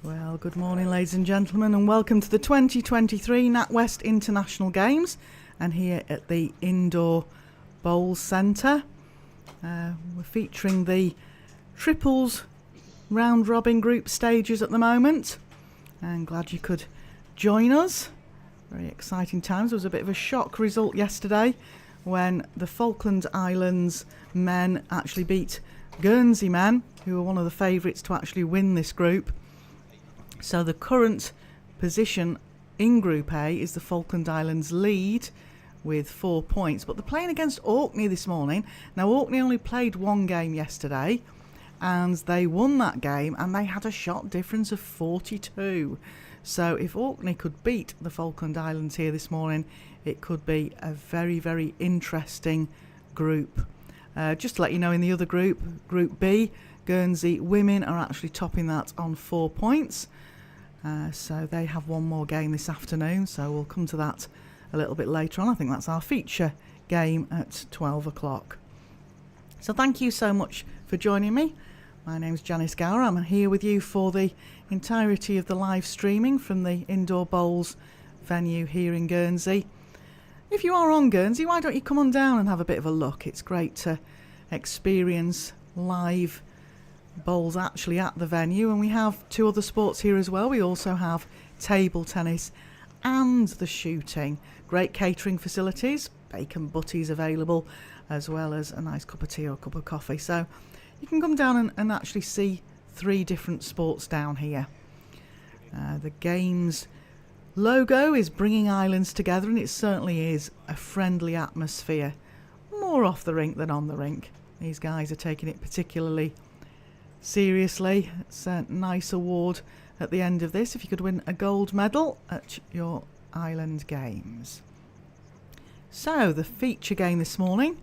Well, good morning, ladies and gentlemen, and welcome to the 2023 NatWest International Games, and here at the Indoor Bowls Centre. We're featuring the triples round-robin group stages at the moment, and glad you could join us. Very exciting times. There was a bit of a shock result yesterday when the Falkland Islands men actually beat Guernsey men, who were one of the favourites to actually win this group. So the current position in Group A is the Falkland Islands lead with 4 points. But they're playing against Orkney this morning. Now, Orkney only played one game yesterday, and they won that game, and they had a shot difference of 42. So if Orkney could beat the Falkland Islands here this morning, it could be a very, very interesting group. Just to let you know, in the other group, Group B, Guernsey women are actually topping that on 4 points. So they have one more game this afternoon, so we'll come to that a little bit later on. I think that's our feature game at 12 o'clock. So thank you so much for joining me. My name's Janice Gower. I'm here with you for the entirety of the live streaming from the Indoor Bowls venue here in Guernsey. If you are on Guernsey, why don't you come on down and have a bit of a look? It's great to experience live bowls actually at the venue, and we have two other sports here as well. We also have table tennis and the shooting. Great catering facilities, bacon butties available, as well as a nice cup of tea or a cup of coffee. So you can come down and actually see 3 different sports down here. The games logo is bringing islands together, and it certainly is a friendly atmosphere, more off the rink than on the rink. These guys are taking it particularly seriously. It's a nice award at the end of this if you could win a gold medal at your island games. So the feature game this morning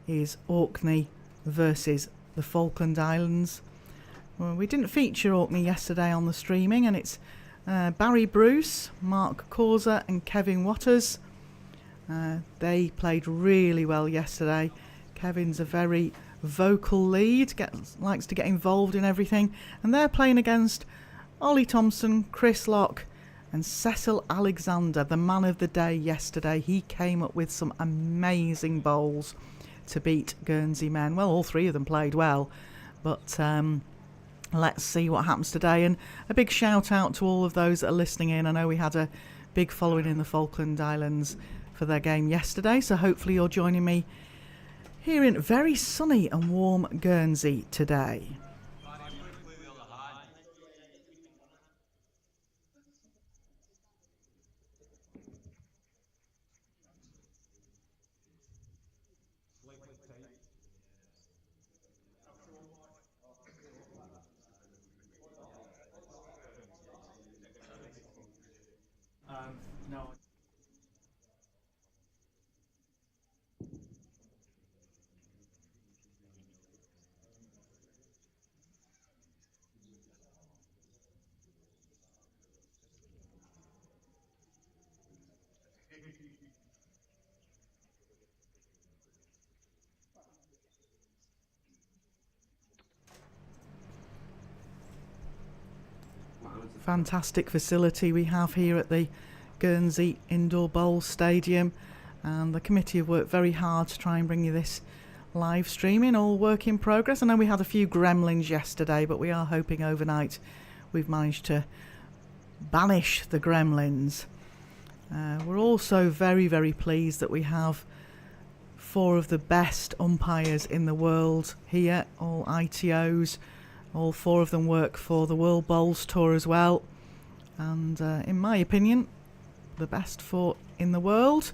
is Orkney versus the Falkland Islands. Well, we didn't feature Orkney yesterday on the streaming, and it's Barry Bruce, Mark Causa and Kevin Waters. They played really well yesterday. Kevin's a very vocal lead, likes to get involved in everything, and they're playing against Ollie Thompson, Chris Locke and Cecil Alexander, the man of the day yesterday. He came up with some amazing bowls to beat Guernsey men. Well, all 3 of them played well, but let's see what happens today. And a big shout out to all of those that are listening in. I know we had a big following in the Falkland Islands for their game yesterday, so hopefully you're joining me here in very sunny and warm Guernsey today. No. fantastic facility we have here at the Guernsey Indoor Bowls Stadium, and the committee have worked very hard to try and bring you this live streaming, all work in progress. I know we had a few gremlins yesterday, but we are hoping overnight we've managed to banish the gremlins. We're also very, very pleased that we have 4 of the best umpires in the world here, all ITOs. All 4 of them work for the World Bowls Tour as well, and in my opinion the best 4 in the world.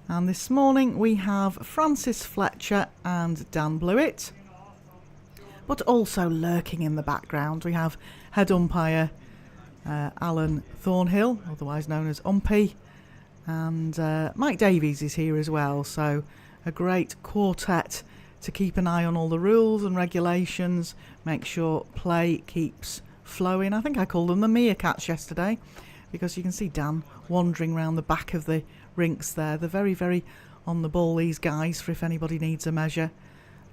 And this morning we have Francis Fletcher and Dan Blewett, but also lurking in the background we have head umpire Alan Thornhill, otherwise known as Umpy, and Mike Davies is here as well. So a great quartet to keep an eye on all the rules and regulations, make sure play keeps flowing. I think I called them the meerkats yesterday, because you can see Dan wandering around the back of the rinks there. They're very, very on the ball, these guys, for if anybody needs a measure.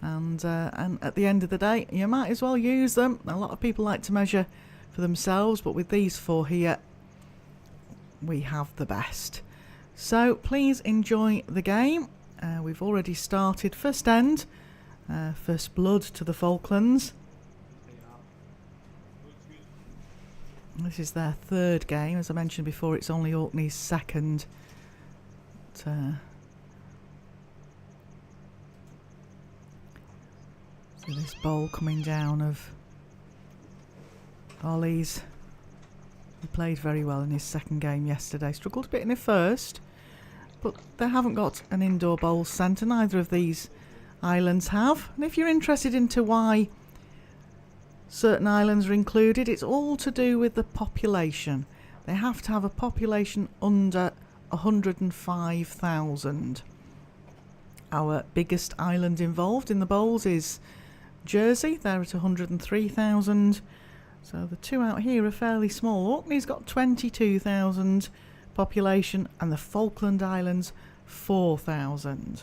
And at the end of the day, you might as well use them. A lot of people like to measure for themselves, but with these 4 here, we have the best. So please enjoy the game. We've already started first end, first blood to the Falklands. This is their 3rd game. As I mentioned before, it's only Orkney's 2nd. So this bowl coming down of Ollie's. He played very well in his 2nd game yesterday. Struggled a bit in the 1st, but they haven't got an indoor bowls centre. Neither of these islands have. And if you're interested into why certain islands are included, it's all to do with the population. They have to have a population under 105,000. Our biggest island involved in the bowls is Jersey. They're at 103,000. So the 2 out here are fairly small. Orkney's got 22,000 population, and the Falkland Islands 4,000.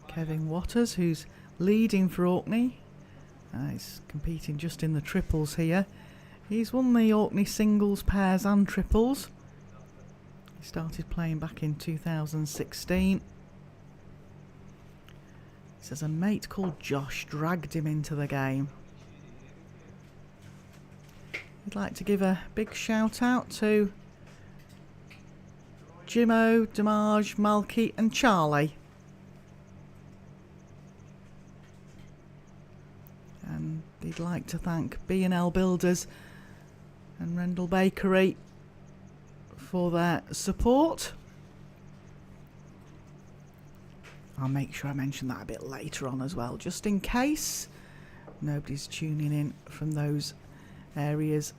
Kevin Waters, who's leading for Orkney, he's competing just in the triples here. He's won the Orkney singles, pairs and triples. He started playing back in 2016. He says a mate called Josh dragged him into the game. He'd like to give a big shout out to Jimmo, Damage, Malky and Charlie. And he'd like to thank B&L Builders and Rendell Bakery for their support. I'll make sure I mention that a bit later on as well, just in case nobody's tuning in from those areas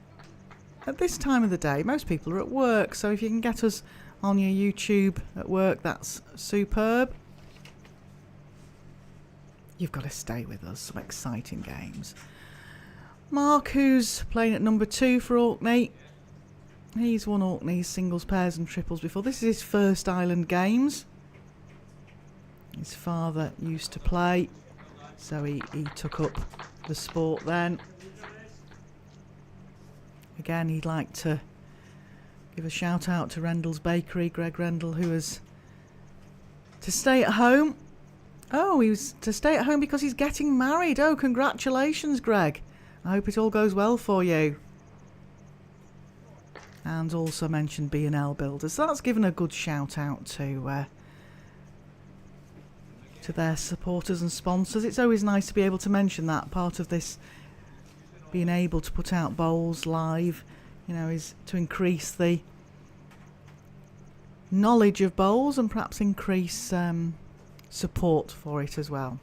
at this time of the day. Most people are at work, so if you can get us on your YouTube at work, that's superb. You've got to stay with us. Some exciting games. Mark, who's playing at number 2 for Orkney. He's won Orkney's singles, pairs and triples before. This is his first Island Games. His father used to play, so he took up the sport then. Again, he'd like to give a shout out to Rendell's Bakery, Greg Rendell, who was to stay at home. Oh, he was to stay at home because he's getting married. Oh, congratulations, Greg. I hope it all goes well for you. And also mentioned B&L Builders. So that's given a good shout out to their supporters and sponsors. It's always nice to be able to mention that. Part of this being able to put out bowls live, you know, is to increase the knowledge of bowls and perhaps increase support for it as well.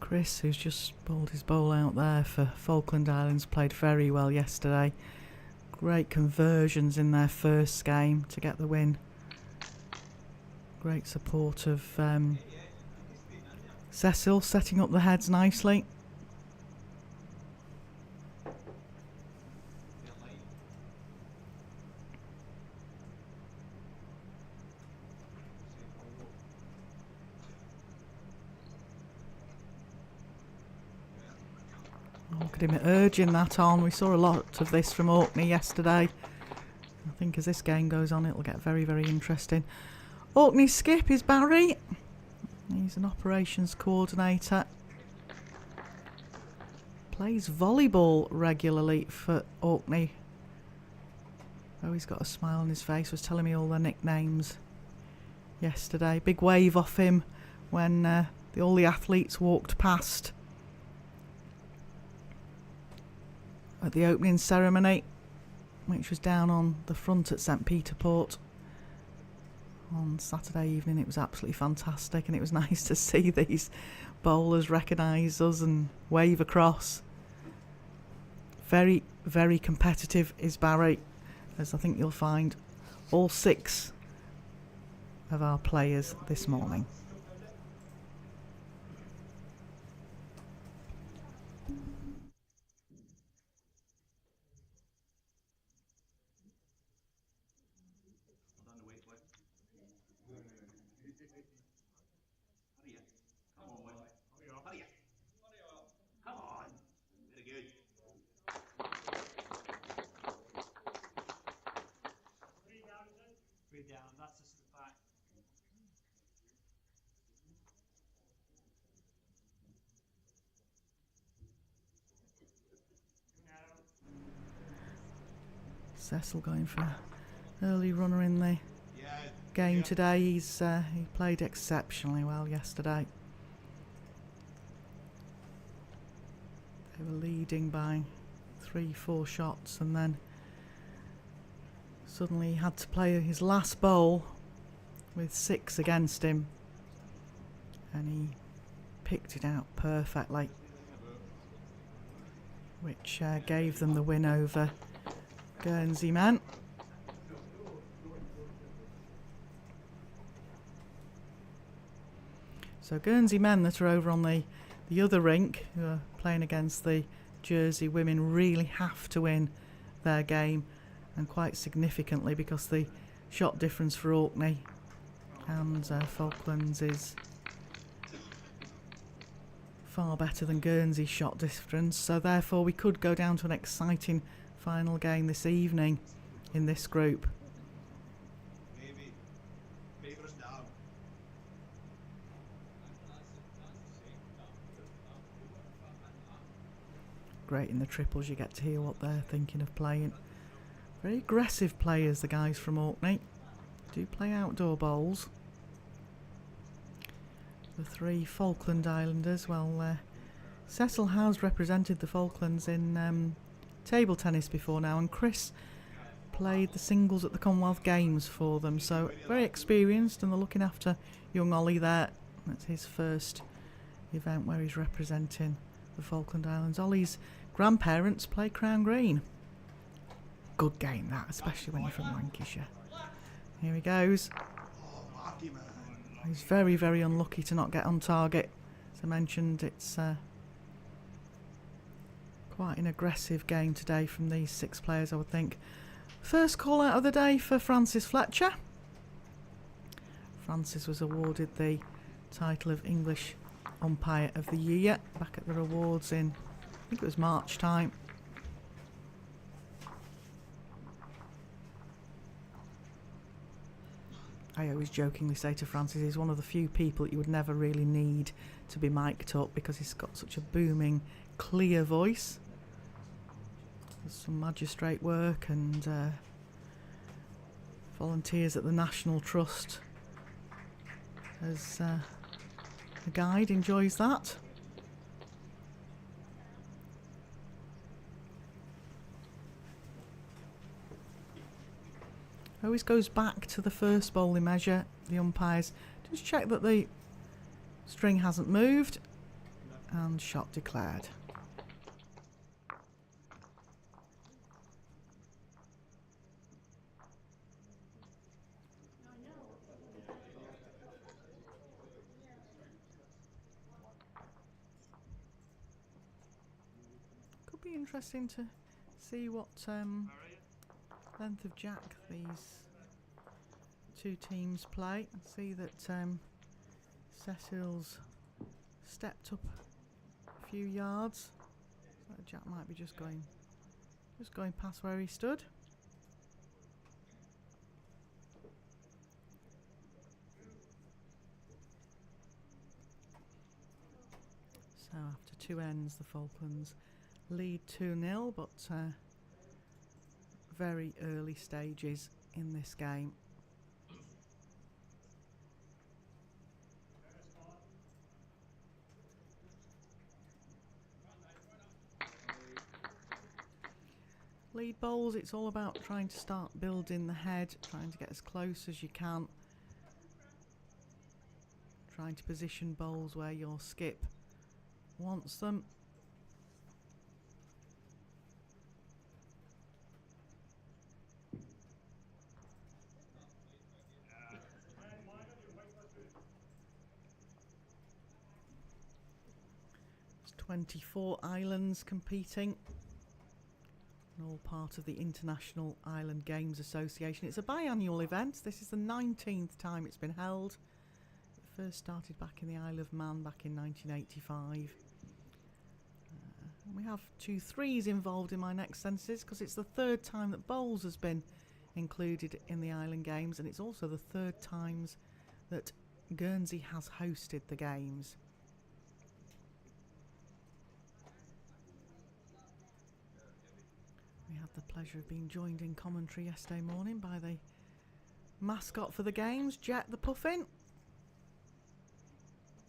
Chris, who's just bowled his bowl out there for Falkland Islands, played very well yesterday. Great conversions in their first game to get the win. Great support of Cecil, setting up the heads nicely. Look at him urging that on. We saw a lot of this from Orkney yesterday. I think as this game goes on, it'll get very, very interesting. Orkney's skip is Barry. He's an operations coordinator. Plays volleyball regularly for Orkney. Oh, he's got a smile on his face. Was telling me all their nicknames yesterday. Big wave off him when all the athletes walked past at the opening ceremony, which was down on the front at St Peter Port on Saturday evening. It was absolutely fantastic, and it was nice to see these bowlers recognise us and wave across. Very, very competitive is Barry, as I think you'll find all 6 of our players this morning. Cecil going for an early runner in the game today. He played exceptionally well yesterday. They were leading by 3-4 shots, and then suddenly he had to play his last bowl with 6 against him, and he picked it out perfectly, which gave them the win over Guernsey men. So Guernsey men that are over on the other rink, who are playing against the Jersey women, really have to win their game, and quite significantly, because the shot difference for Orkney and Falklands is far better than Guernsey's shot difference. So therefore we could go down to an exciting final game this evening in this group. Great in the triples, you get to hear what they're thinking of playing. Very aggressive players, the guys from Orkney. Do play outdoor bowls. The 3 Falkland Islanders, well, Cecil has represented the Falklands in table tennis before now, and Chris played the singles at the Commonwealth Games for them, so very experienced, and they're looking after young Ollie there. That's his first event where he's representing the Falkland Islands. Ollie's grandparents play Crown Green. Good game that, especially when you're from Lancashire. Here he goes. He's very, very unlucky to not get on target. As I mentioned, it's quite an aggressive game today from these 6 players, I would think. First call out of the day for Francis Fletcher. Francis was awarded the title of English Umpire of the Year back at the rewards in, I think it was March time. I always jokingly say to Francis, he's one of the few people that you would never really need to be mic'd up, because he's got such a booming, clear voice. There's some magistrate work and volunteers at the National Trust as a guide, enjoys that. Always goes back to the first bowling measure, the umpires. Just check that the string hasn't moved. and shot declared. Could be interesting to see what length of jack these two teams play. I see that Cecil's stepped up a few yards. So that jack might be just going past where he stood. So after two ends, the Falklands lead 2-0, but very early stages in this game. Lead bowls, it's all about trying to start building the head, trying to get as close as you can, trying to position bowls where your skip wants them. There's 24 islands competing, all part of the International Island Games Association. It's a biannual event. This is the 19th time it's been held. It first started back in the Isle of Man back in 1985. We have 2 threes involved in my next census because it's the third time that bowls has been included in the Island Games, and it's also the third times that Guernsey has hosted the games. We had the pleasure of being joined in commentary yesterday morning by the mascot for the games, Jet the Puffin.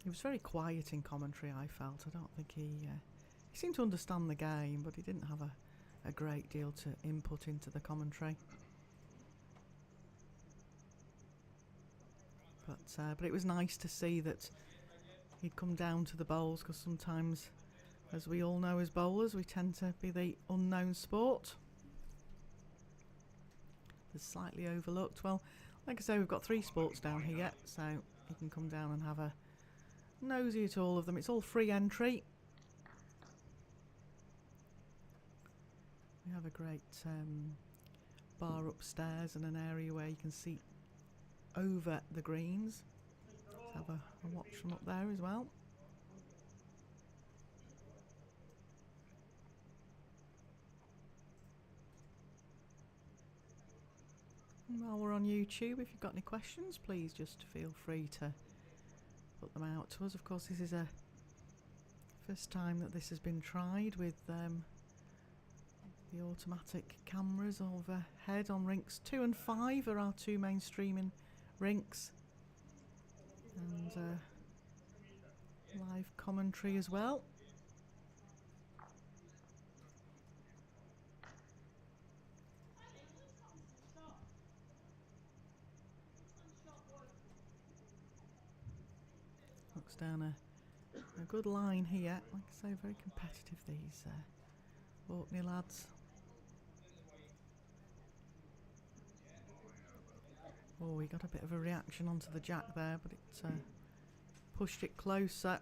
He was very quiet in commentary, I felt. I don't think he seemed to understand the game, but he didn't have a great deal to input into the commentary. But it was nice to see that he'd come down to the bowls, because sometimes, as we all know as bowlers, we tend to be the unknown sport. It's slightly overlooked. Well, like I say, we've got 3 sports down here, so you can come down and have a nosy at all of them. It's all free entry. We have a great bar upstairs and an area where you can see over the greens. Let's have a watch from up there as well. While we're on YouTube, if you've got any questions, please just feel free to put them out to us. Of course, this is a first time that this has been tried with the automatic cameras overhead on rinks 2 and 5 are our 2 main streaming rinks, and live commentary as well. Looks down a good line here. Like I say, very competitive, these Orkney lads. Oh, we got a bit of a reaction onto the jack there, but it pushed it closer.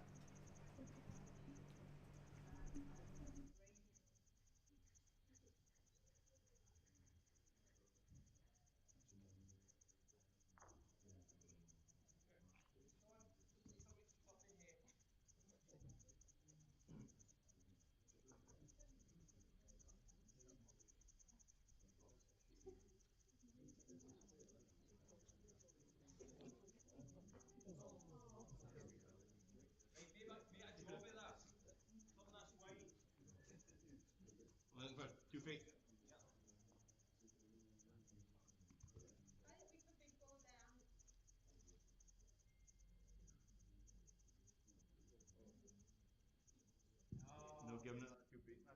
No, giving it 2 feet, man.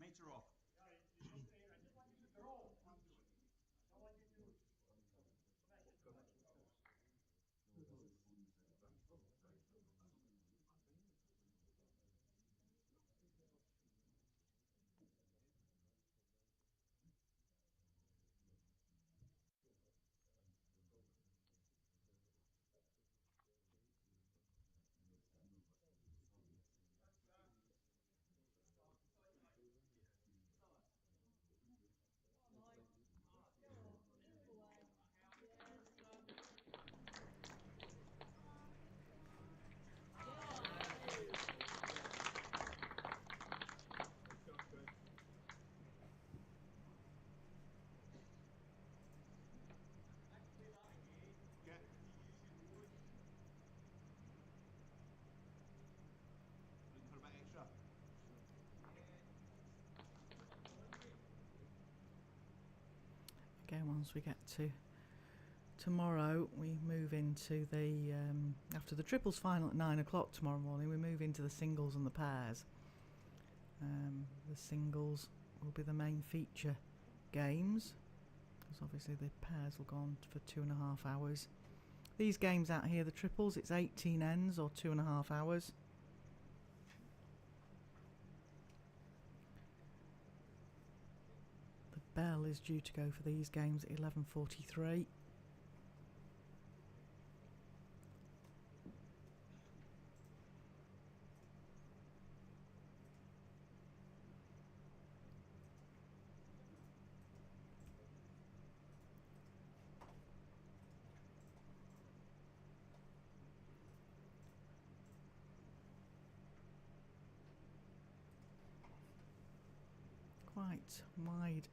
Mates are off. I just want you to draw. I don't want you to Again, once we get to tomorrow, we move into the after the triples final at 9 o'clock tomorrow morning, we move into the singles and the pairs. The singles will be the main feature games, because obviously the pairs will go on for 2.5 hours. These games out here, the triples, it's 18 ends or 2.5 hours. The bell is due to go for these games at 11:43. Quite wide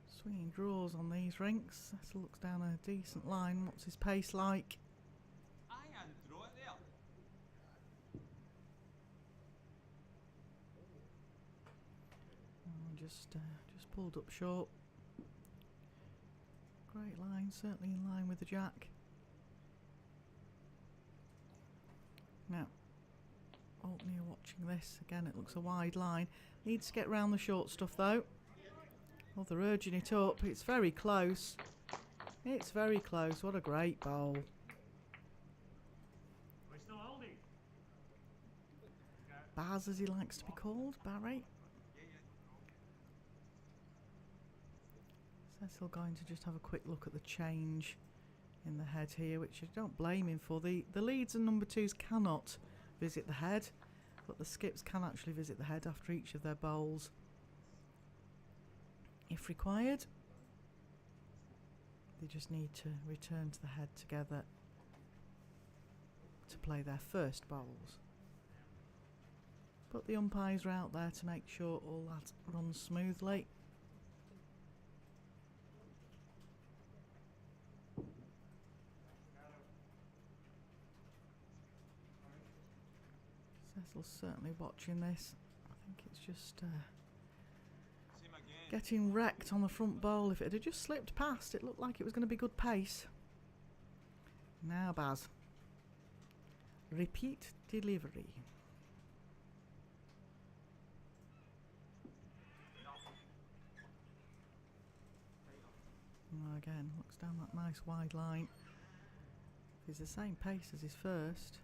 swinging draws on these rinks. Cecil looks down a decent line. What's his pace like? I can throw it there. Oh, just pulled up short. Great line, certainly in line with the jack. Now, Orkney are watching this. Again, it looks a wide line. Needs to get round the short stuff though. Oh, they're urging it up. It's very close. It's very close. What a great bowl. We're still holding. Baz, as he likes to be called, Barry. Cecil going to just have a quick look at the change in the head here, which I don't blame him for. The leads and number twos cannot visit the head, but the skips can actually visit the head after each of their bowls if required. They just need to return to the head together to play their first bowls. But the umpires are out there to make sure all that runs smoothly. Cecil's certainly watching this. I think it's just getting wrecked on the front bowl. If it had just slipped past, it looked like it was going to be good pace. Now Baz. Repeat delivery. Oh, again, looks down that nice wide line. He's the same pace as his first.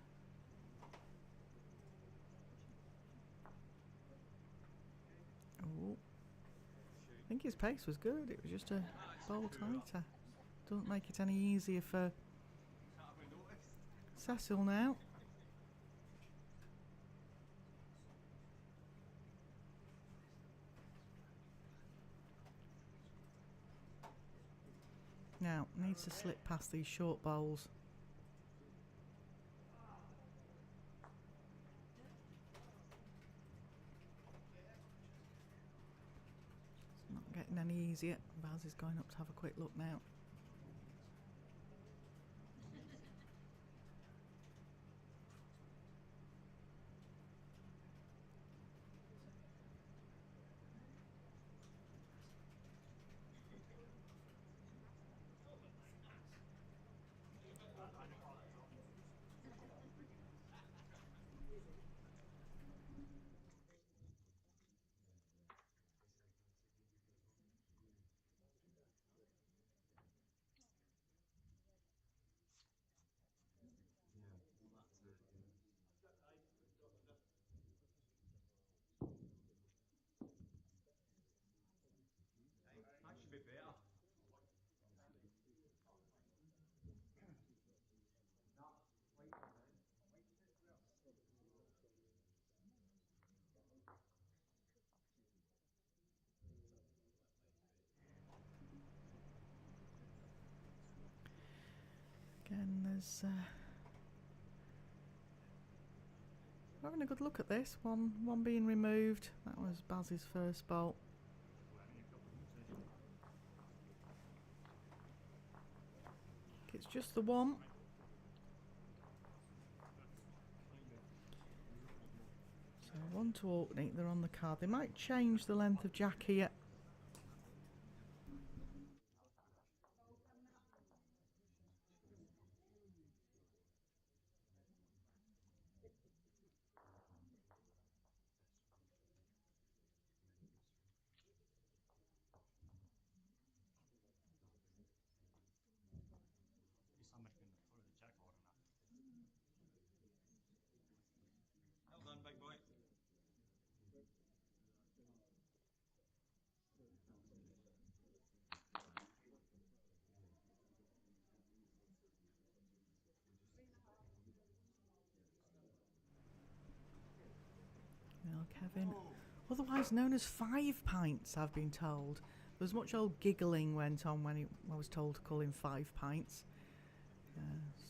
Oh, I think his pace was good. It was just a bowl tighter. Doesn't make it any easier for Cecil now. Now, needs to slip past these short bowls. It's not getting any easier. Baz is going up to have a quick look now. That should be better. Again, there's having a good look at this. One being removed. That was Baz's first bolt. It's just the one. So 1 to Orkney, they're on the card. They might change the length of jack here. Kevin. Otherwise known as 5 pints, I've been told. There was much old giggling went on when I was told to call him 5 pints.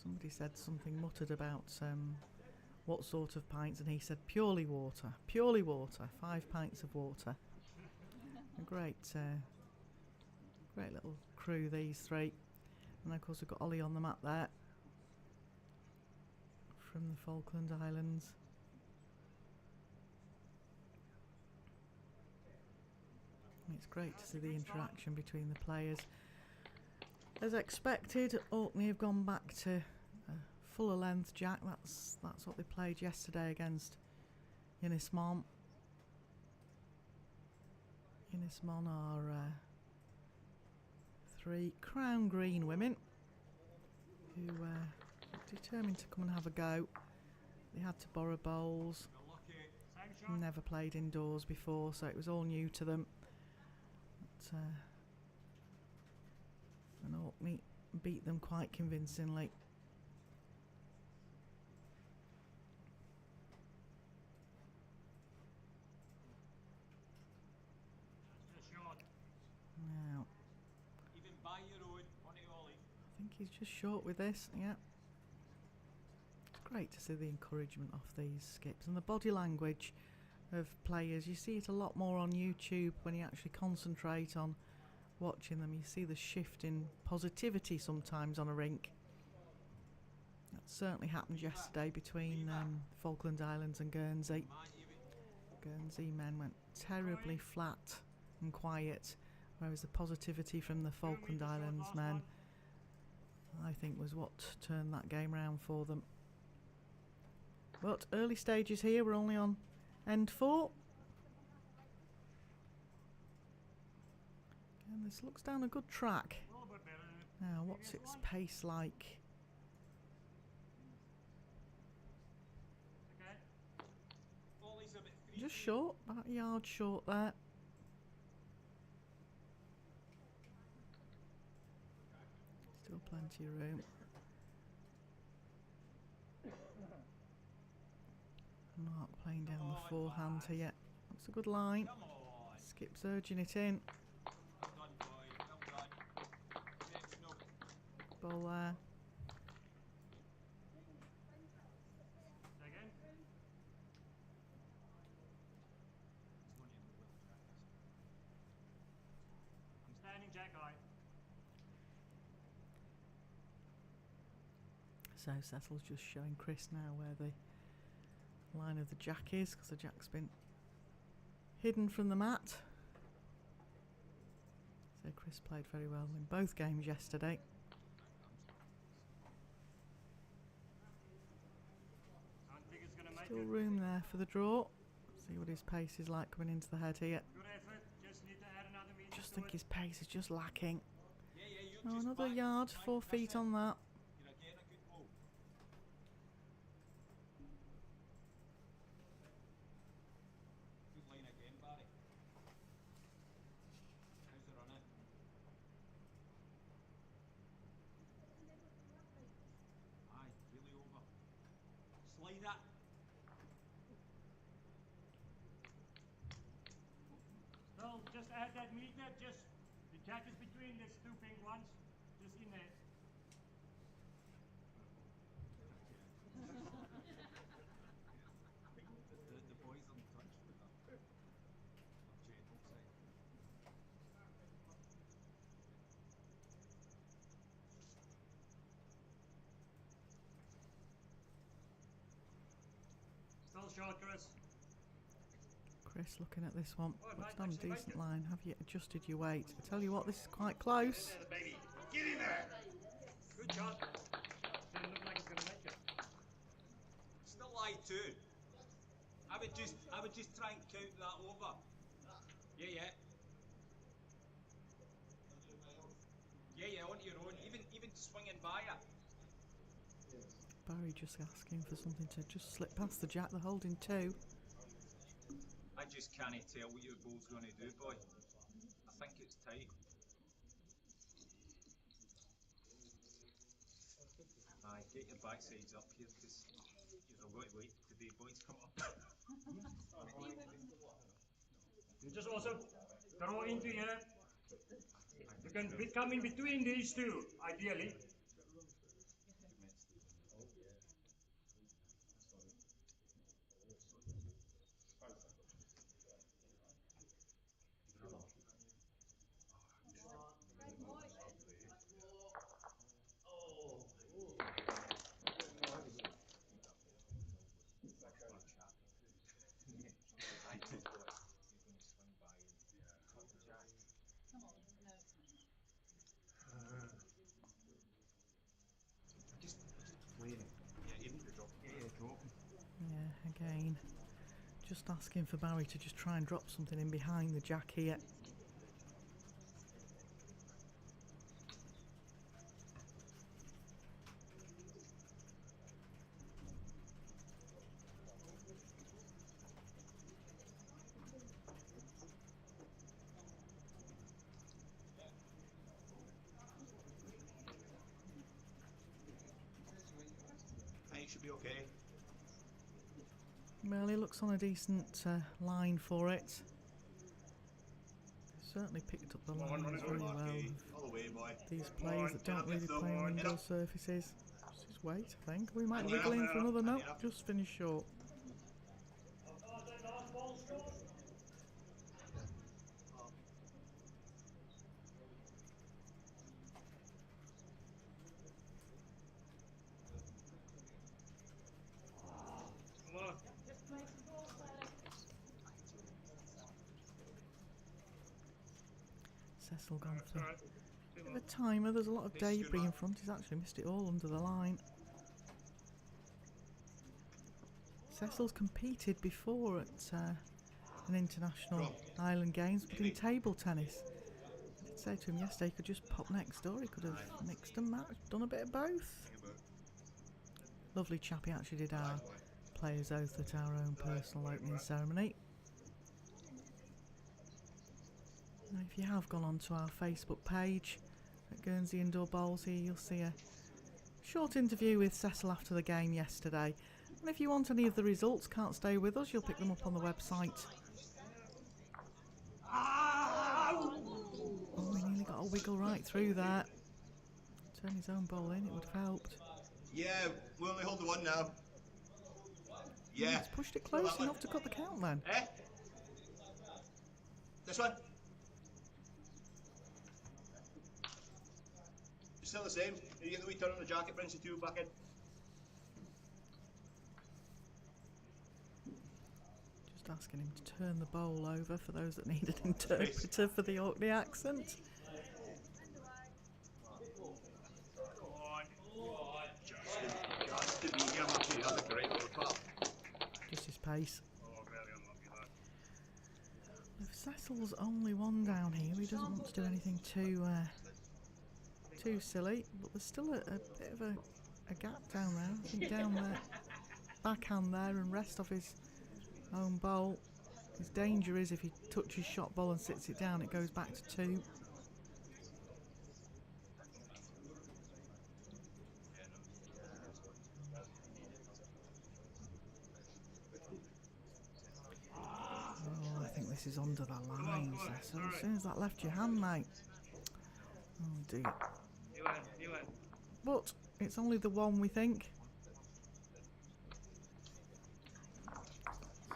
Somebody said something muttered about what sort of pints, and he said purely water, 5 pints of water. A great little crew, these three. And of course we've got Ollie on the mat there from the Falkland Islands. And it's great to see the interaction between the players. As expected, Orkney have gone back to fuller length jack. That's what they played yesterday against Inismon. Inismon are 3 crown green women who were determined to come and have a go. They had to borrow bowls. Never played indoors before, so it was all new to them. But, and Orkney beat them quite convincingly. Now, Even by your own, on it, Ollie. I think he's just short with this, yeah. It's great to see the encouragement off these skips and the body language of players. You see it a lot more on YouTube when you actually concentrate on watching them. You see the shift in positivity sometimes on a rink. That certainly happened yesterday between Falkland Islands and Guernsey. Guernsey men went terribly flat and quiet, whereas the positivity from the Falkland Islands men, I think, was what turned that game round for them. But early stages here, we're only on end 4. And this looks down a good track. Now, what's its pace like? Just short, about a yard short there. Still plenty of room. Mark playing down the forehand here. That's a good line. Skip's urging it in. Ball there. I'm standing jack high. So Cecil's just showing Chris now where the line of the jack is, because the jack's been hidden from the mat. So Chris played very well in both games yesterday. Still room there for the draw. See what his pace is like coming into the head here. Just think his pace is just lacking. Oh, another yard, 4 feet on that. You're getting a good ball. Good line again, Barry. How's the running? Aye, really over. Slide that. Well, just add that meter, just the jack is between these 2 pink ones, just in there. The boys are in touch with them. Gentle side. Still short, Chris. Chris looking at this one. Looks down a decent line. Have you adjusted your weight? I tell you what, this is quite close. Get in there, baby. Get in there. Good shot. Doesn't look like it's gonna make it. Still lie too. I would just try and count that over. Yeah. Yeah, on your own. Even swinging by it. Barry just asking for something to just slip past the jack. They're holding 2. I just can't tell what your ball's going to do, boy. I think it's tight. Aye, get your backsides up here, because you're going to wait to the boys come up. You just also throw into here. You can come in between these two, ideally. Yeah, again, just asking for Barry to just try and drop something in behind the jack here. I think it should be okay. Well, he looks on a decent line for it. Certainly picked up the lines very well. All the way, boy. These players that don't really play on Get indoor up. surfaces. Just wait, I think. We might And wiggle get in up. for another And note. get up. Just finish short. Come on. Cecil gone for Alright. a bit of a timer. There's a lot of debris in front. He's actually missed it all under the line. Cecil's competed before at an international island games, but in table tennis. I did say to him yesterday he could just pop next door. He could have mixed and matched, done a bit of both. Lovely chap. He actually did our players' oath at our own personal opening ceremony. Now, if you have gone onto our Facebook page at Guernsey Indoor Bowls here, you'll see a short interview with Cecil after the game yesterday. And if you want any of the results, can't stay with us, you'll pick them up on the website. Oh, he nearly got a wiggle right through there. Turn his own bowl in, it would have helped. Yeah, we only hold the one now. Yeah. He's pushed it close enough to cut the count then. Eh? This one? It's still the same. You get the wee turn on the jacket, brings the two back in. Just asking him to turn the bowl over for those that need an interpreter for the Orkney accent. Just to be here, I'm actually had a great little pal. Just his pace. Oh, really unlucky that. If Cecil's only one down here, he doesn't want to do anything too silly, but there's still a bit of a gap down there. I think down there, backhand there and rest of his own bowl. His danger is if he touches shot ball and sits it down, it goes back to 2. Oh, I think this is under the line, Cecil. As soon as that left your hand, mate. Oh dear. You win. But it's only the one, we think.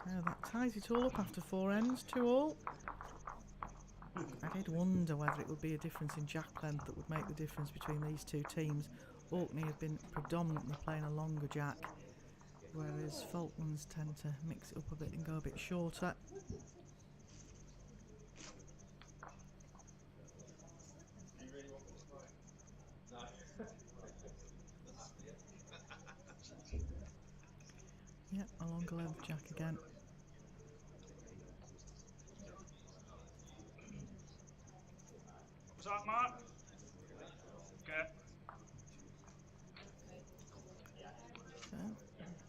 So that ties it all up after 4 ends, 2 all. I did wonder whether it would be a difference in jack length that would make the difference between these two teams. Orkney have been predominantly playing a longer jack, whereas Falklands tend to mix it up a bit and go a bit shorter. Yep, a longer length jack again. What's that, Mark? Okay. So,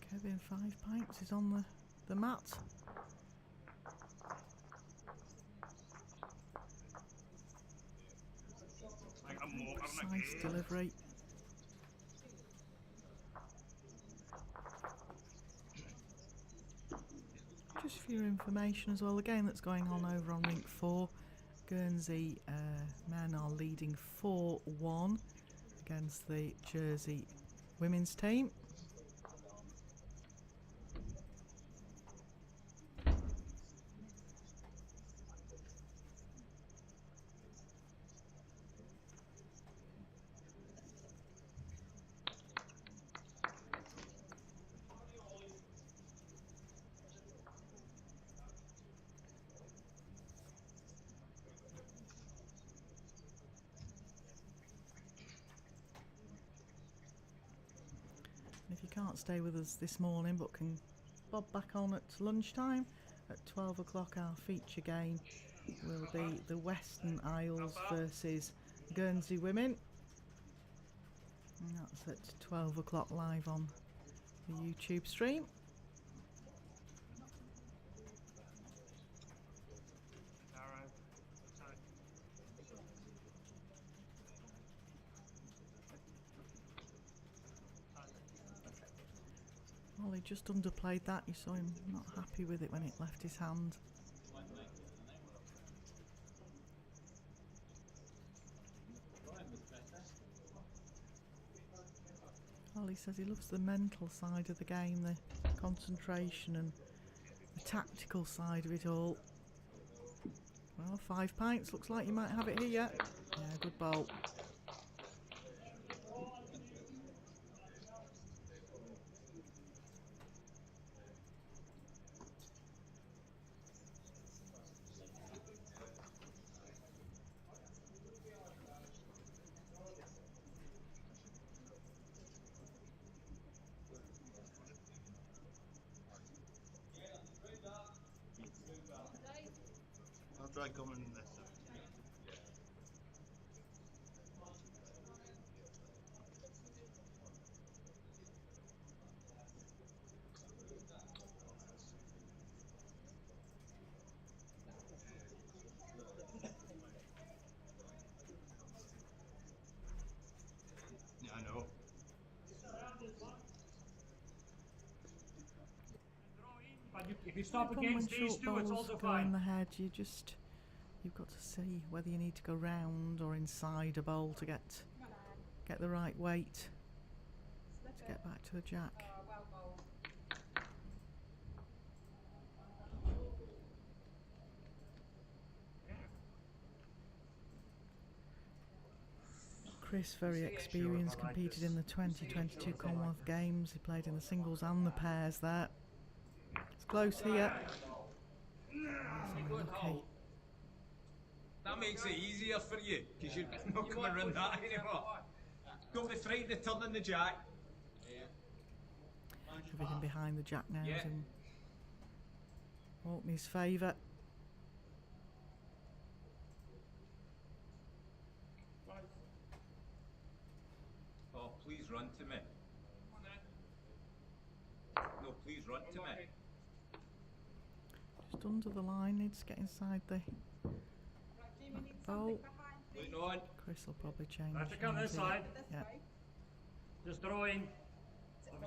Kevin 5 Pints is on the mat. Like a motor Precise delivery. Just for your information as well, the game that's going on over on rink 4, Guernsey men are leading 4-1 against the Jersey women's team. If you can't stay with us this morning but can bob back on at lunchtime, at 12 o'clock our feature game will be the Western Isles versus Guernsey women. And that's at 12 o'clock live on the YouTube stream. Well, he just underplayed that. You saw him not happy with it when it left his hand. Well, he says he loves the mental side of the game, the concentration and the tactical side of it all. Well, 5 pints. Looks like you might have it here. Yeah, good bowl. I'll try coming in this. Yeah, I know. But if you stop When against these short two, it's bowls also go in fine. the head, you've got to see whether you need to go round or inside a bowl to get the right weight to get back to the jack. Chris, very experienced, competed in the 2022 Commonwealth Games. He played in the singles and the pairs there. It's close here. Unlucky. That makes it easier for you, because you're not coming around that anymore. Don't be frightened of turning the jack. Everything behind the jack now Yeah. is in Orkney's favour. Oh, please run to me. No, please run to me. Just under the line, needs to get inside the bowl. Wait on. Chris will probably change. Have to come hands this here. side. Yeah. Just drawing.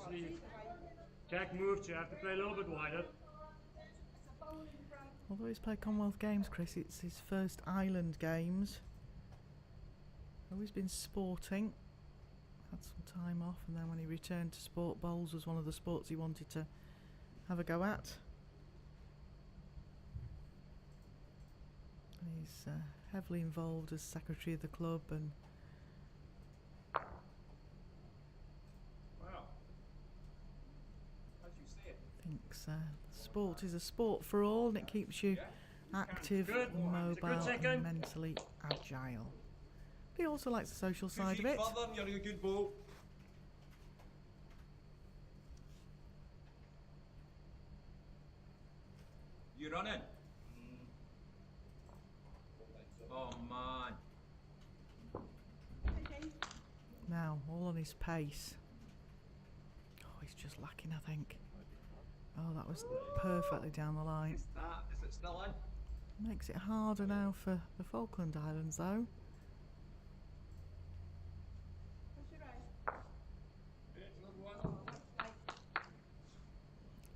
Obviously, if jack moves, you have to play a little bit wider. Although he's played Commonwealth Games, Chris, it's his first Island Games. Always been sporting. Had some time off, and then when he returned to sport, bowls was one of the sports he wanted to have a go at. And he's heavily involved as secretary of the club, and Wow. How'd you say it? thinks sport is a sport for all, and it keeps you active, Good. mobile, It's a good and second. mentally agile. But he also likes the social 2 side of feet it. further and you're in a good bowl. You running? Oh man. Now, all on his pace. Oh, he's just lacking, I think. Oh, that was perfectly down the line. Is that? Is it still in? Makes it harder now for the Falkland Islands, though.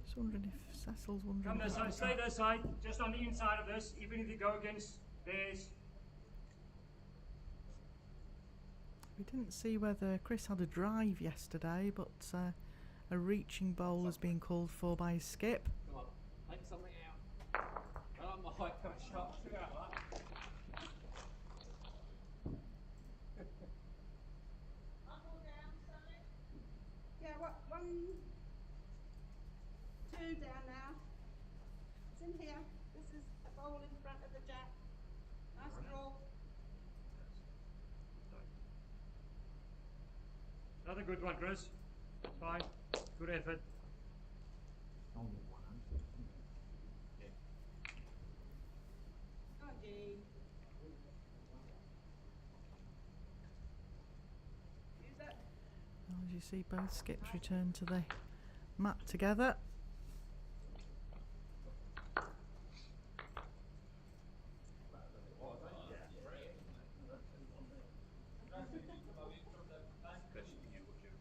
Just wondering if Cecil's wondering. Come this side, stay this side, just on the inside of this, even if you go against this. We didn't see whether Chris had a drive yesterday, but a reaching bowl has been called for by his skip. Come on, take something out. Oh my gosh, look at that. Yeah, what, 1, 2 down now. It's in here. This is a bowl in front of the jack. Nice draw. Another good one, Chris. Fine. Good effort. Oh, gee. Use that. Well, as you see, both skips return to the mat together.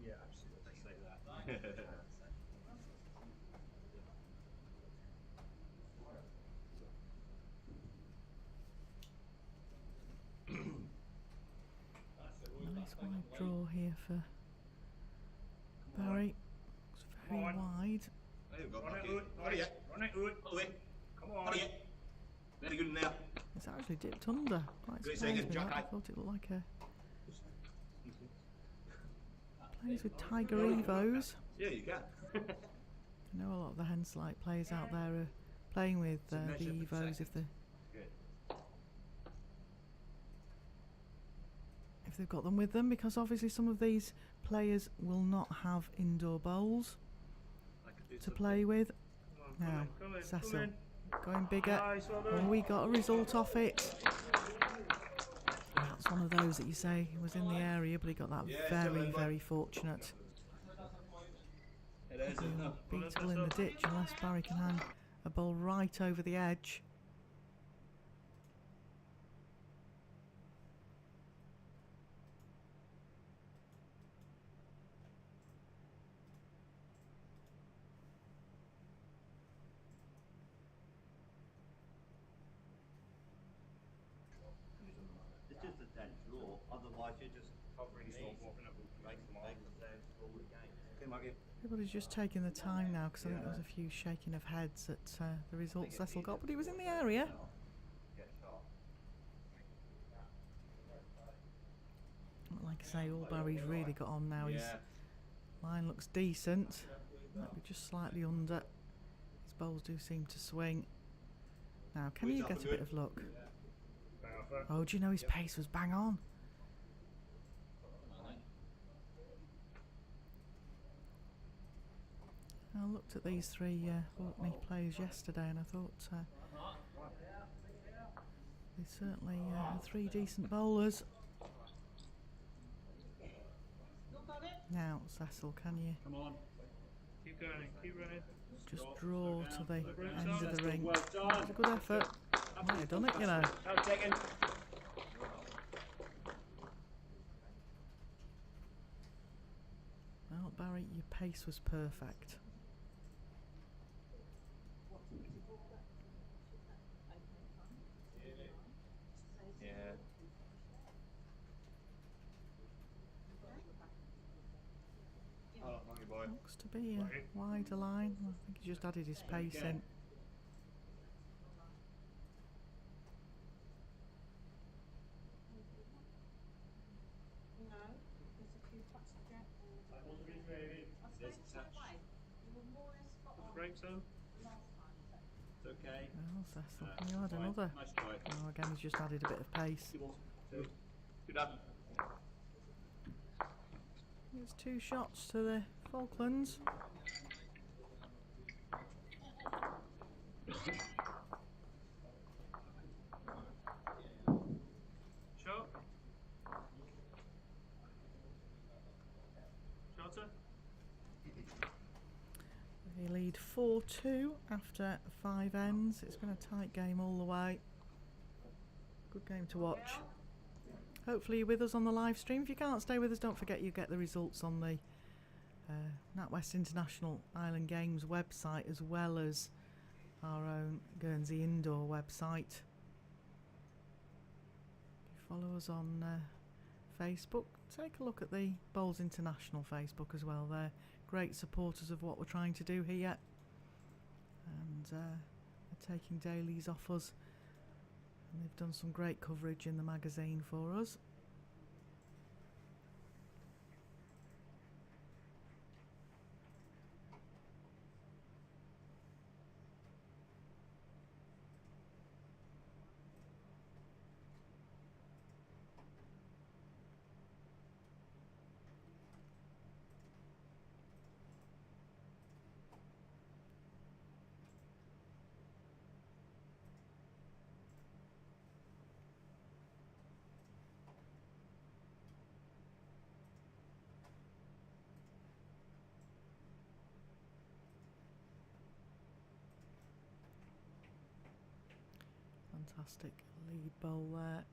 Yeah, absolutely. Say that. Nice wide draw here for Barry. It's very wide. There we go. Run it, Okay. Oot. Hurry up. Run it, Oot. All the way. Come on. Hurry up. Very good in there. It's actually dipped under. Quite Great surprised second, me that. Jack. I thought it looked like a plays with Tiger Evos. Yeah, you can. I know a lot of the Henslite players out there are playing with the measure for Evos if they've got them with them, because obviously some of these players will not have indoor bowls I could do to something. play with. Come Now, in, come in, Cecil come in. going bigger. Nice, well Oh, done. we got a result off it. That's one of those that you say was in the area, but he got that very, very fortunate. It is, isn't it? Beetle in the ditch unless Barry can hang a ball right over the edge. It's just a dead draw, otherwise you're just covering these, make them all the game. Okay, Maggie. Everybody's just taking the time now, because I think there was a few shaking of heads at the result Cecil got, but he was in the area. Like I say, all Barry's really got on now. His line looks decent. Might be just slightly under. His bowls do seem to swing. Now, can you get a bit of luck? Oh, do you know his pace was bang on? I looked at these three Orkney players yesterday and I thought they certainly are three decent bowlers. Now, Cecil, can you Come on. Keep going, keep running. just draw to the end of the Cecil, ring? well done. That's a good effort. Might have done it, you know. Out taken. Well, Barry, your pace was perfect. Yeah. Oh, Maggie boy. Looks to be a wider line. I think he just added his pace in. No, because if you touch the jack, I There's suppose a touch. away. You were more or less spot on Break some. last time. It's okay. Well, Cecil, Uh, can you add fine. another? Nice try. Oh, again, he's just added a bit of pace. Good up. It's 2 shots to the Falklands. Shot. Shotter. They lead 4-2 after 5 ends. It's been a tight game all the way. Good game to watch. Hopefully you're with us on the live stream. If you can't stay with us, don't forget you get the results on the NatWest International Island Games website, as well as our own Guernsey Indoor website. If you follow us on Facebook, take a look at the Bowls International Facebook as well. They're great supporters of what we're trying to do here, and they're taking dailies off us, and they've done some great coverage in the magazine for us. Fantastic lead bowl there.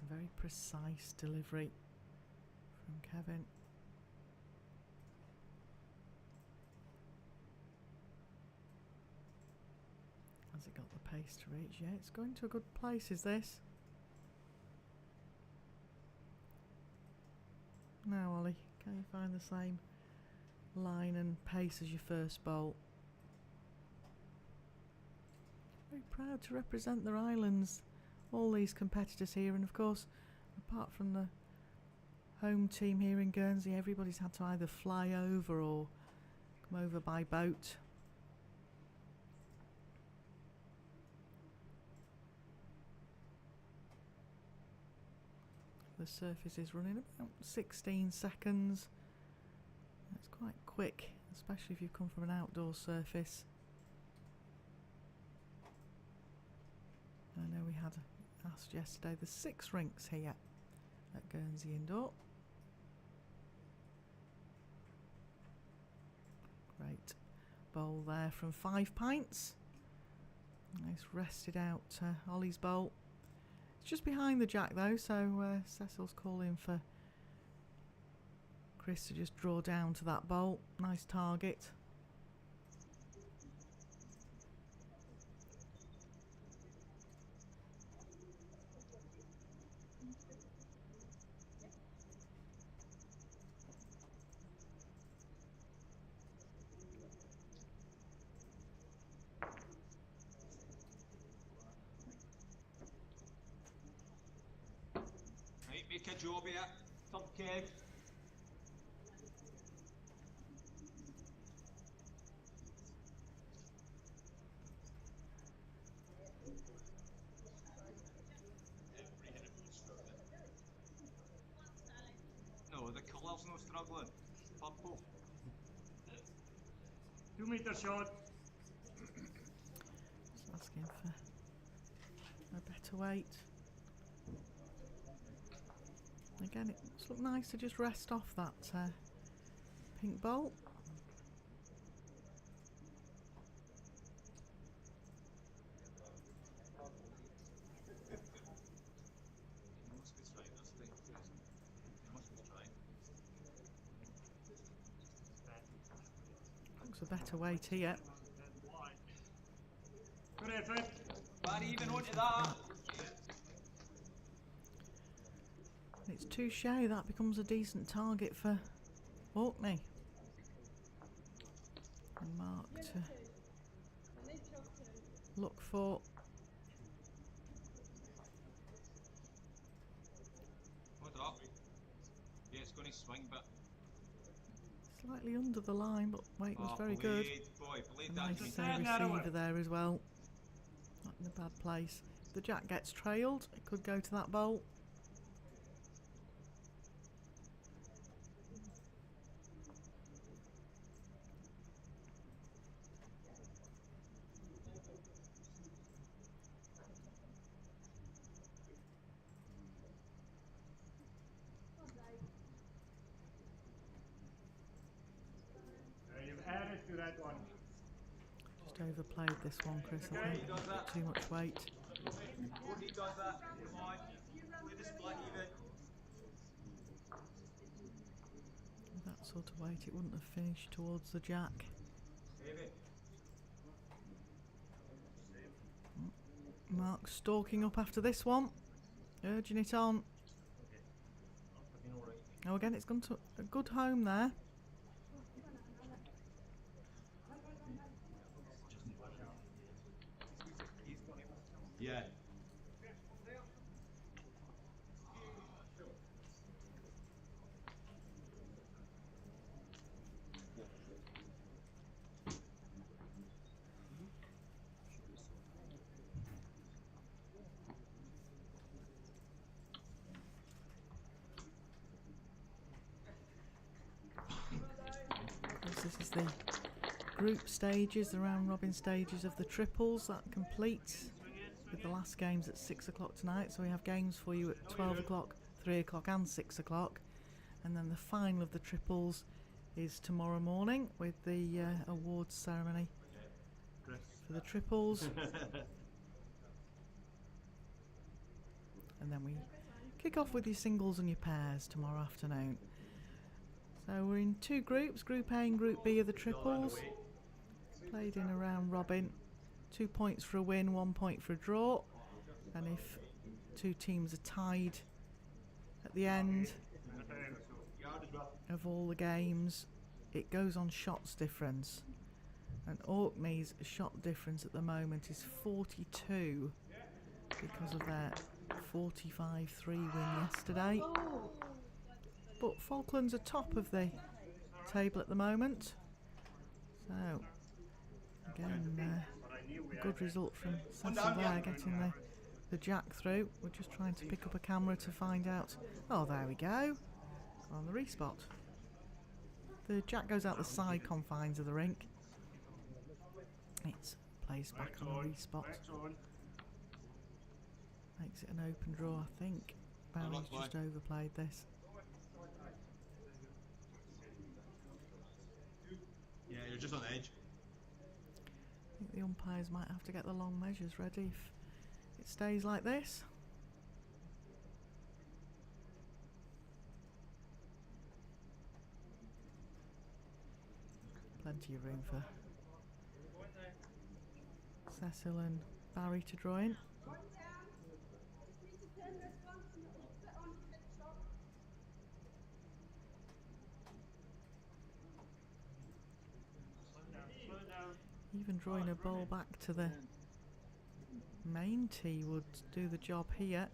A very precise delivery from Kevin. Has it got the pace to reach? Yeah, it's going to a good place, is this? Now, Ollie, can you find the same line and pace as your first bowl? Very proud to represent their islands, all these competitors here, and of course, apart from the home team here in Guernsey, everybody's had to either fly over or come over by boat. The surface is running about 16 seconds. That's quite quick, especially if you come from an outdoor surface. I know we had asked yesterday, there's 6 rinks here at Guernsey Indoor. Great bowl there from 5 pints. Nice rested out Ollie's bowl. It's just behind the jack though, so Cecil's calling for Chris to just draw down to that bowl. Nice target. Right, make a job of it. Top Kev. No, the colour's no struggling. Purple. 2 meter shot. Just asking for a better weight. Again, it must look nice to just rest off that pink bowl. You must be trying this thing. You must be trying. Looks a better weight here. Good effort. Bar even onto that. It's touche, that becomes a decent target for Orkney. And Mark to look for. Hold up. Yeah, it's going to swing, but. Slightly under the line, but weight was very good. Boy, A blade nice that. save receiver there as well. Not in a bad place. If the jack gets trailed, it could go to that bowl. You've added to that one. Just overplayed this one, Chris, I think. Too much weight. Cody does that. Come on. Play the split even. that sort of weight, it wouldn't have finished towards the jack. Mark stalking up after this one, urging it on. Oh, again, it's gone to a good home there. Yeah. This is the group stages, the round robin stages of the triples. That completes with the last games at 6 o'clock tonight. So we have games for you at 12 o'clock, 3 o'clock and 6 o'clock. And then the final of the triples is tomorrow morning with the awards ceremony for the triples. And then we kick off with your singles and your pairs tomorrow afternoon. So we're in two groups, Group A and Group B of the triples. Played in a round robin. 2 points for a win, 1 point for a draw. And if two teams are tied at the end of all the games, it goes on shots difference. And Orkney's shot difference at the moment is 42 because of their 45-3 win yesterday. But Falklands are top of the table at the moment. So, again, a good result from Cecil there, getting the jack through. We're just trying to pick up a camera to find out. Oh, there we go. On the respot. The jack goes out the side confines of the rink. It's placed back on the respot. Makes it an open draw, I think. Barry's just overplayed this. Yeah, you're just on edge. I think the umpires might have to get the long measures ready if it stays like this. Plenty of room for Cecil and Barry to draw in. Even drawing a ball back to the main tee would do the job here.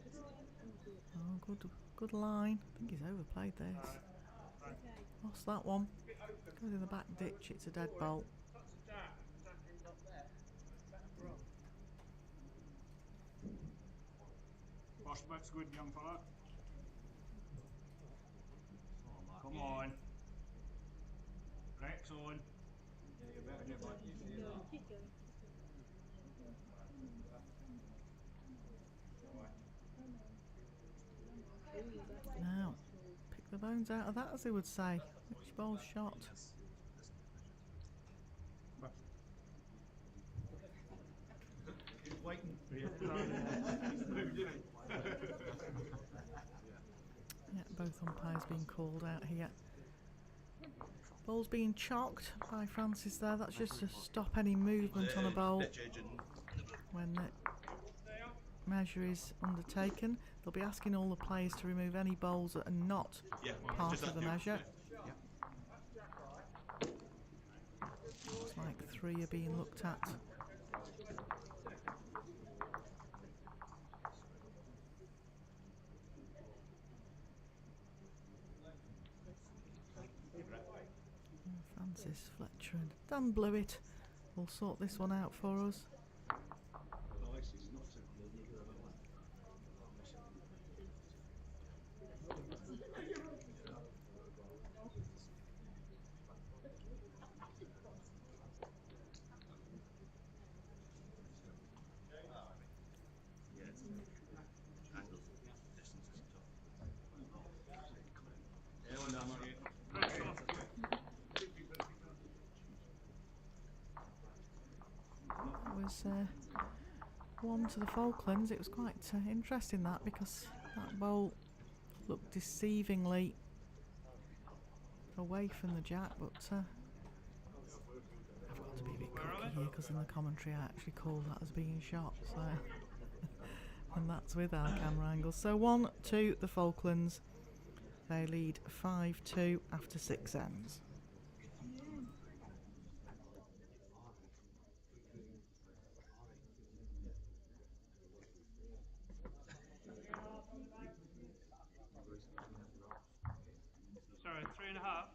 Oh, good line. I think he's overplayed this. Lost that one. Goes in the back ditch, it's a dead bolt. First bit's good, young fella. Come on. Rex on. Now, pick the bones out of that, as they would say. Which ball's shot? Yeah, both umpires being called out here. Ball's being chalked by Francis there. That's just to stop any movement on a bowl when the measure is undertaken. They'll be asking all the players to remove any bowls that are not part of the measure. Looks like 3 are being looked at. Francis, Fletcher and Dan Blewett will sort this one out for us. Was one to the Falklands. It was quite interesting that, because that bowl looked deceivingly away from the jack, but I've got to be a bit cocky here because in the commentary I actually called that as being shot, so and that's with our camera angle. So 1-2 the Falklands. They lead 5-2 after 6 ends. Sorry, 3.5.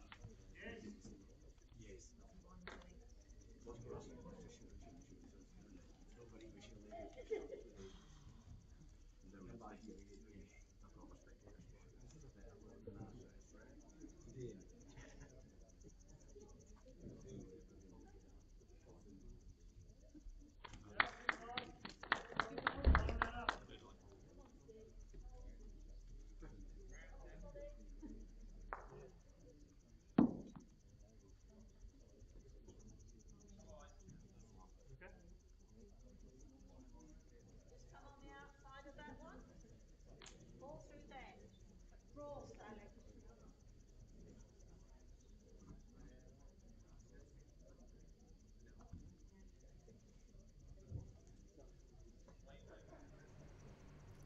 Just come on the outside of that one. All through there. Raw, Sally.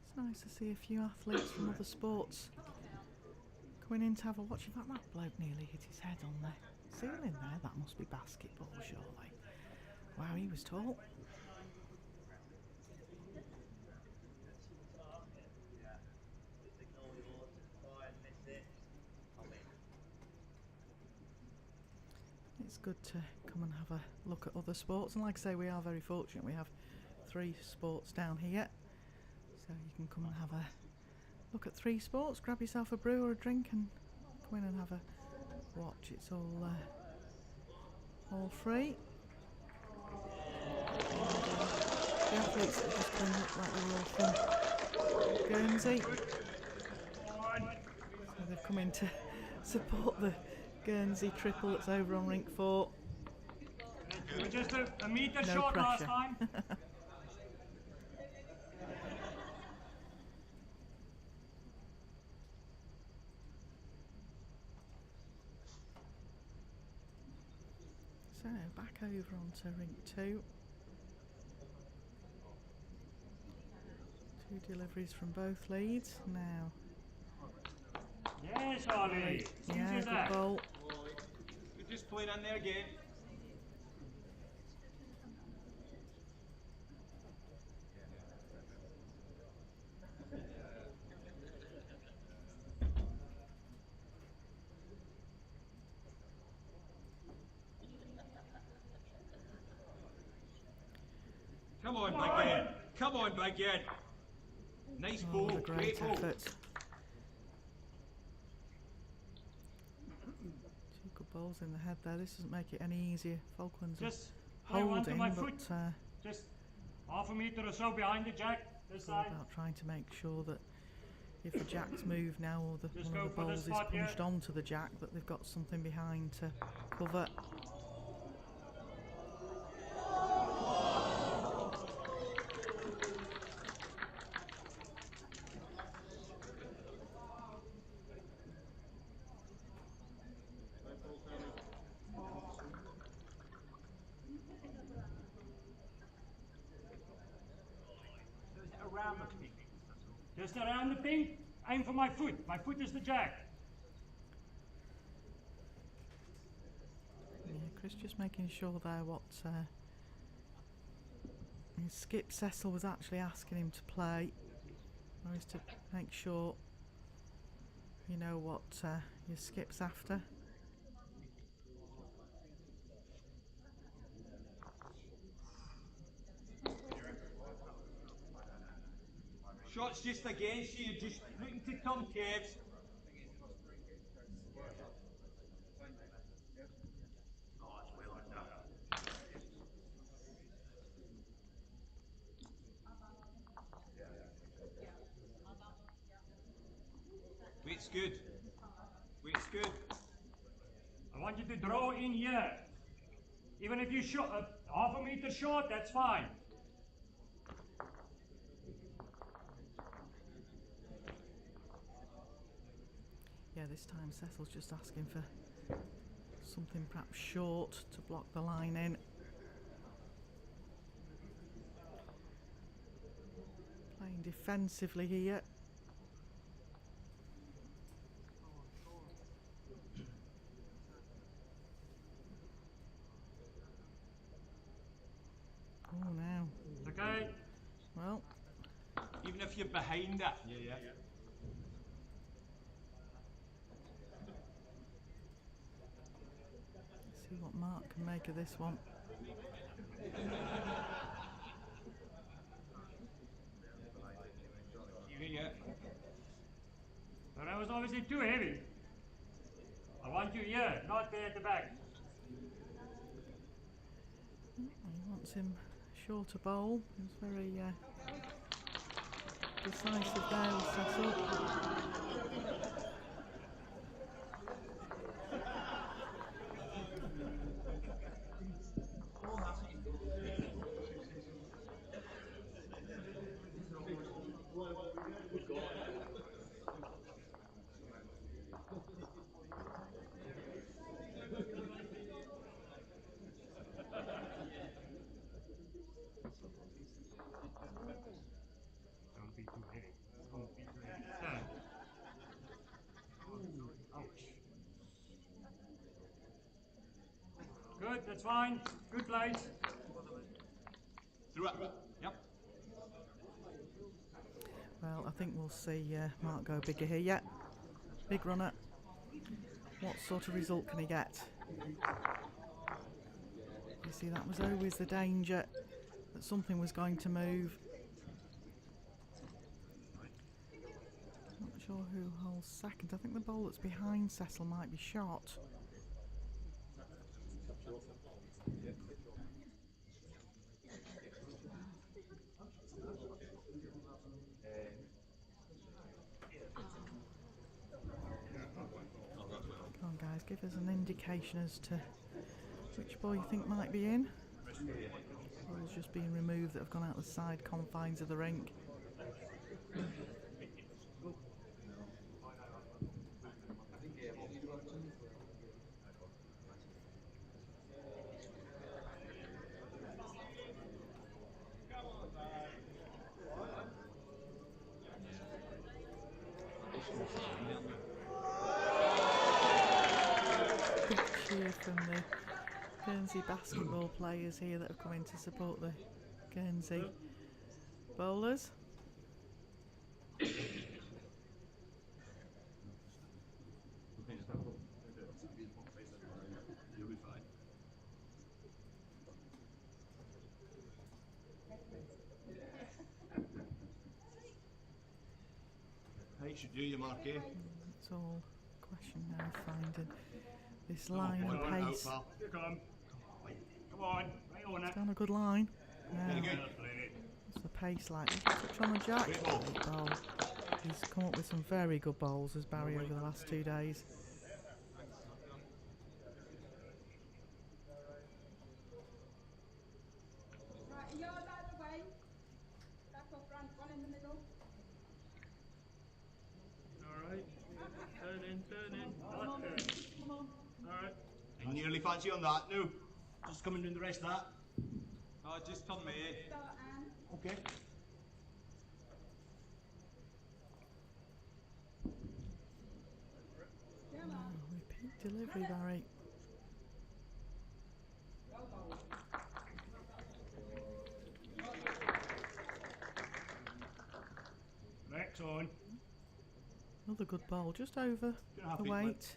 It's nice to see a few athletes from other sports coming in to have a watch. In fact, that bloke nearly hit his head on the ceiling there. That must be basketball, surely. Wow, he was tall. Just ignore yours, try and miss it. Come in. It's good to come and have a look at other sports, and like I say, we are very fortunate. We have 3 sports down here, so you can come and have a look at 3 sports, grab yourself a brew or a drink and come in and have a watch. It's all free. The athletes that just come look like they're all from Guernsey, so they've come in to support the Guernsey triple that's over on rink 4. We were just a meter No short last pressure. time. So back over onto rink 2. 2 deliveries from both leads now. Yes, Ollie. Easy Yeah, as good that. ball. You're just playing in there again. Come on, big head. Come on, big head. Nice Oh, ball. what a great ball. effort. 2 good balls in the head there. This doesn't make it any easier. Falklands are Just play one to holding, my but foot. Just half a meter or so behind the jack. This it's all side. about trying to make sure that if the jacks move now or the, Just one of go the for balls this is spot here. punched onto the jack, that they've got something behind to cover. Just around the pin. Aim for my foot. My foot is the jack. Yeah, Chris just making sure there what his skip Cecil was actually asking him to play, or is to make sure you know what your skip's after. Shot's just against you. Just looking to come, Kevs. Weight's good. Weight's good. I want you to draw in here. Even if you short, half a meter short, that's fine. Yeah, this time Cecil's just asking for Something perhaps short to block the line in. Playing defensively here. Oh, now. Okay. Well, Even if you're behind it. Yeah. see what Mark can make of this one. Yeah. So that was obviously too heavy. I want you here, not there at the back. He wants him shorter bowl. He was very decisive there with Cecil. Don't be too heavy. Don't be too heavy. Stand. Ouch. Good, that's fine. Good plate. Through it. Yep. Well, I think we'll see Mark go bigger here. Yeah, big runner. What sort of result can he get? You see, that was always the danger, that something was going to move. Not sure who holds second. I think the ball that's behind Cecil might be shot. Come on, guys, give us an indication as to which ball you think might be in. Balls just being removed that have gone out the side confines of the rink. Big cheer from the Guernsey basketball players here that have come in to support the Guernsey bowlers. You'll be fine. How should do you, Mark, eh? It's all a question now of finding this line and pace. Here come. Come on, right on it. It's on a good line. Very Now, good. what's the pace like? Touch on the jack. Great ball. Great bowl. He's come up with some very good bowls as Barry over the last 2 days. Right, a yard out of the way. Back off front, one in the middle. Alright. Turn in. Come on. Alright. I nearly fancy on that now. Just coming doing the rest of that. Oh, just turn me. Start, Anne. Okay. Come on. Repeat delivery, Barry. Next on. Another good bowl, just over Gonna have the it, weight.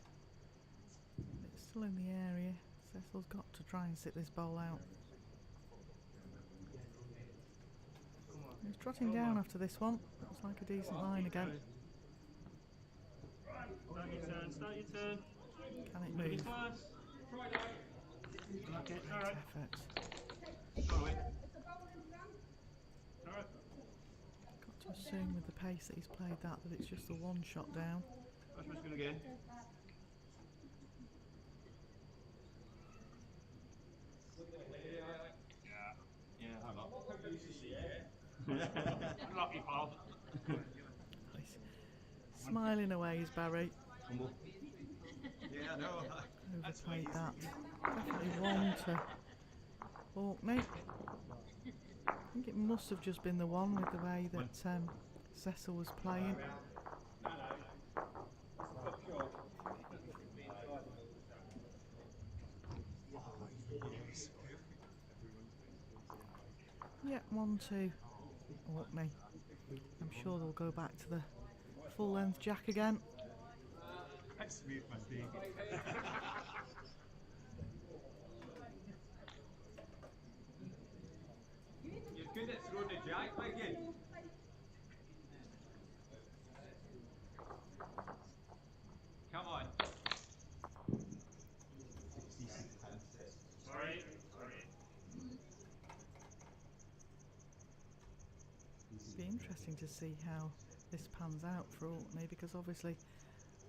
It's still in the area. Cecil's got to try and sit this bowl out. He's trotting down after this one. Looks like a decent line again. Start your turn. Can it move? First. Okay, Great alright. effort. Go away. It's a bowl in front. Alright. Got to assume with the pace that he's played that it's just the one shot down. That's what's going again. Yeah, hang on. Unlucky, pal. He's smiling away, is Barry. Humble. Yeah, I know. overplayed that. Definitely one to Orkney. I think it must have just been the one with the way that Cecil was playing. Yeah, 1-2 Orkney. I'm sure they'll go back to the full length jack again. That's me, my baby. You're good at throwing the jack, Wicked. Come on. Sorry. It'll be interesting to see how this pans out for Orkney, because obviously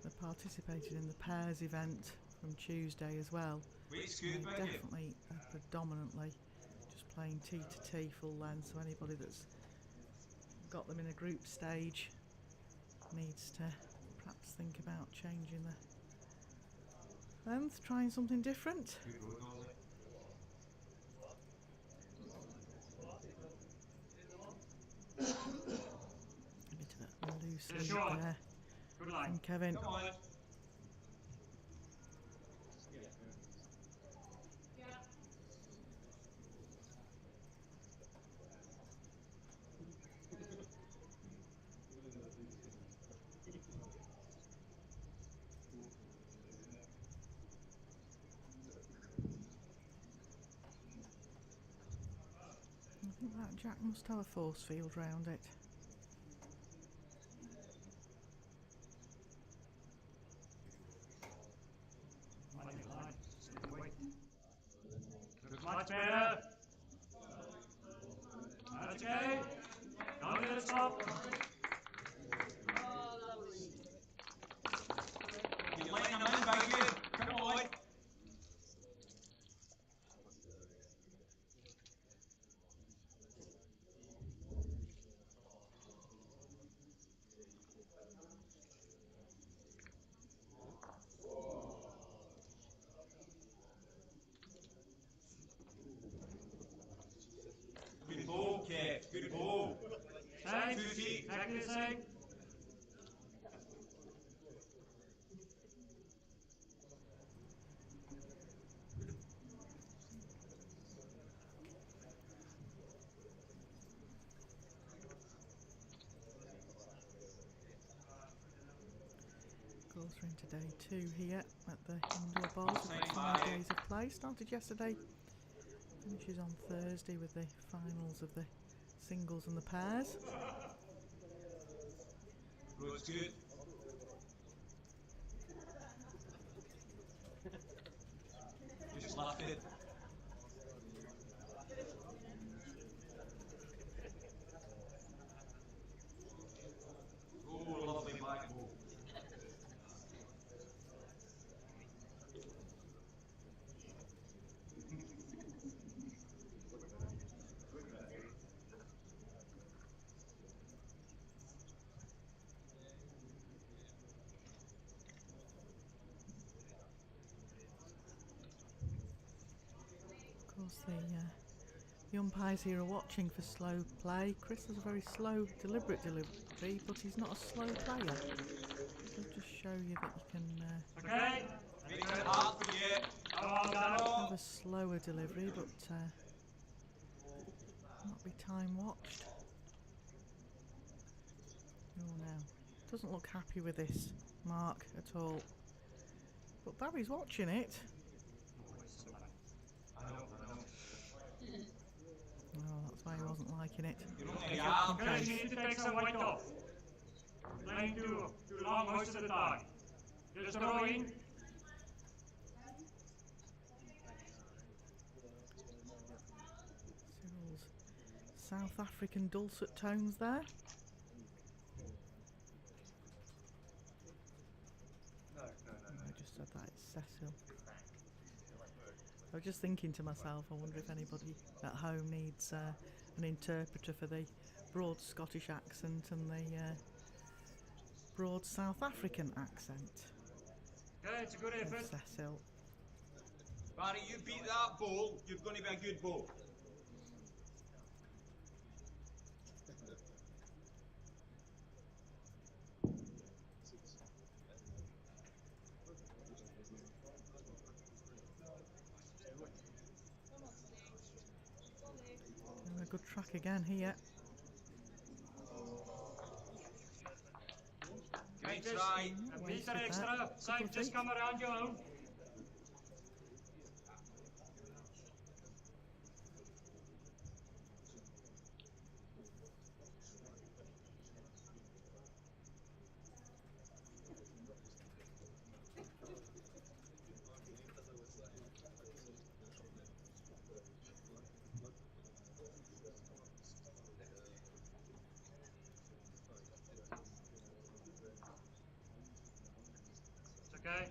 they participated in the pairs event from Tuesday as well. Wait, They scoot, Wicked. definitely predominantly just playing T to T full length, so anybody that's got them in a group stage needs to perhaps think about changing the length, trying something different. A bit of a loose lead short. there Good line. from Kevin. Come on. I think that jack must have a force field round it. Looks much better. That's okay. Don't let it stop. You're letting them in, Wicked. Come on. Good ball, Kev. Good ball. Same. 2 feet. Exactly the same. Of course, we're into day 2 here at the indoor bowls. We've got 5 days of play. Started yesterday, finishes on Thursday with the finals of the singles and the pairs. Road's good. Just left it. Oh, lovely back ball. Of course, the umpires here are watching for slow play. Chris has a very slow, deliberate delivery, but he's not a slow player. He'll just show you that you can Okay. Make it hard for you. have a slower delivery, but not be time watched. Oh no, doesn't look happy with this mark at all. But Barry's watching it. Oh, that's why he wasn't liking it. Okay, you need to take some weight off. Playing too long most of the time. Just throw in. Cyril's South African dulcet tones there. I just said that, it's Cecil. I was just thinking to myself, I wonder if anybody at home needs an interpreter for the broad Scottish accent and the broad South African accent Okay, it's a good of effort. Cecil. Barry, you beat that bowl, you're going to be a good bowl. And a good track again here. Great try. A Wasted meter that. extra. Couple Side, of just feet. come around your own. It's okay.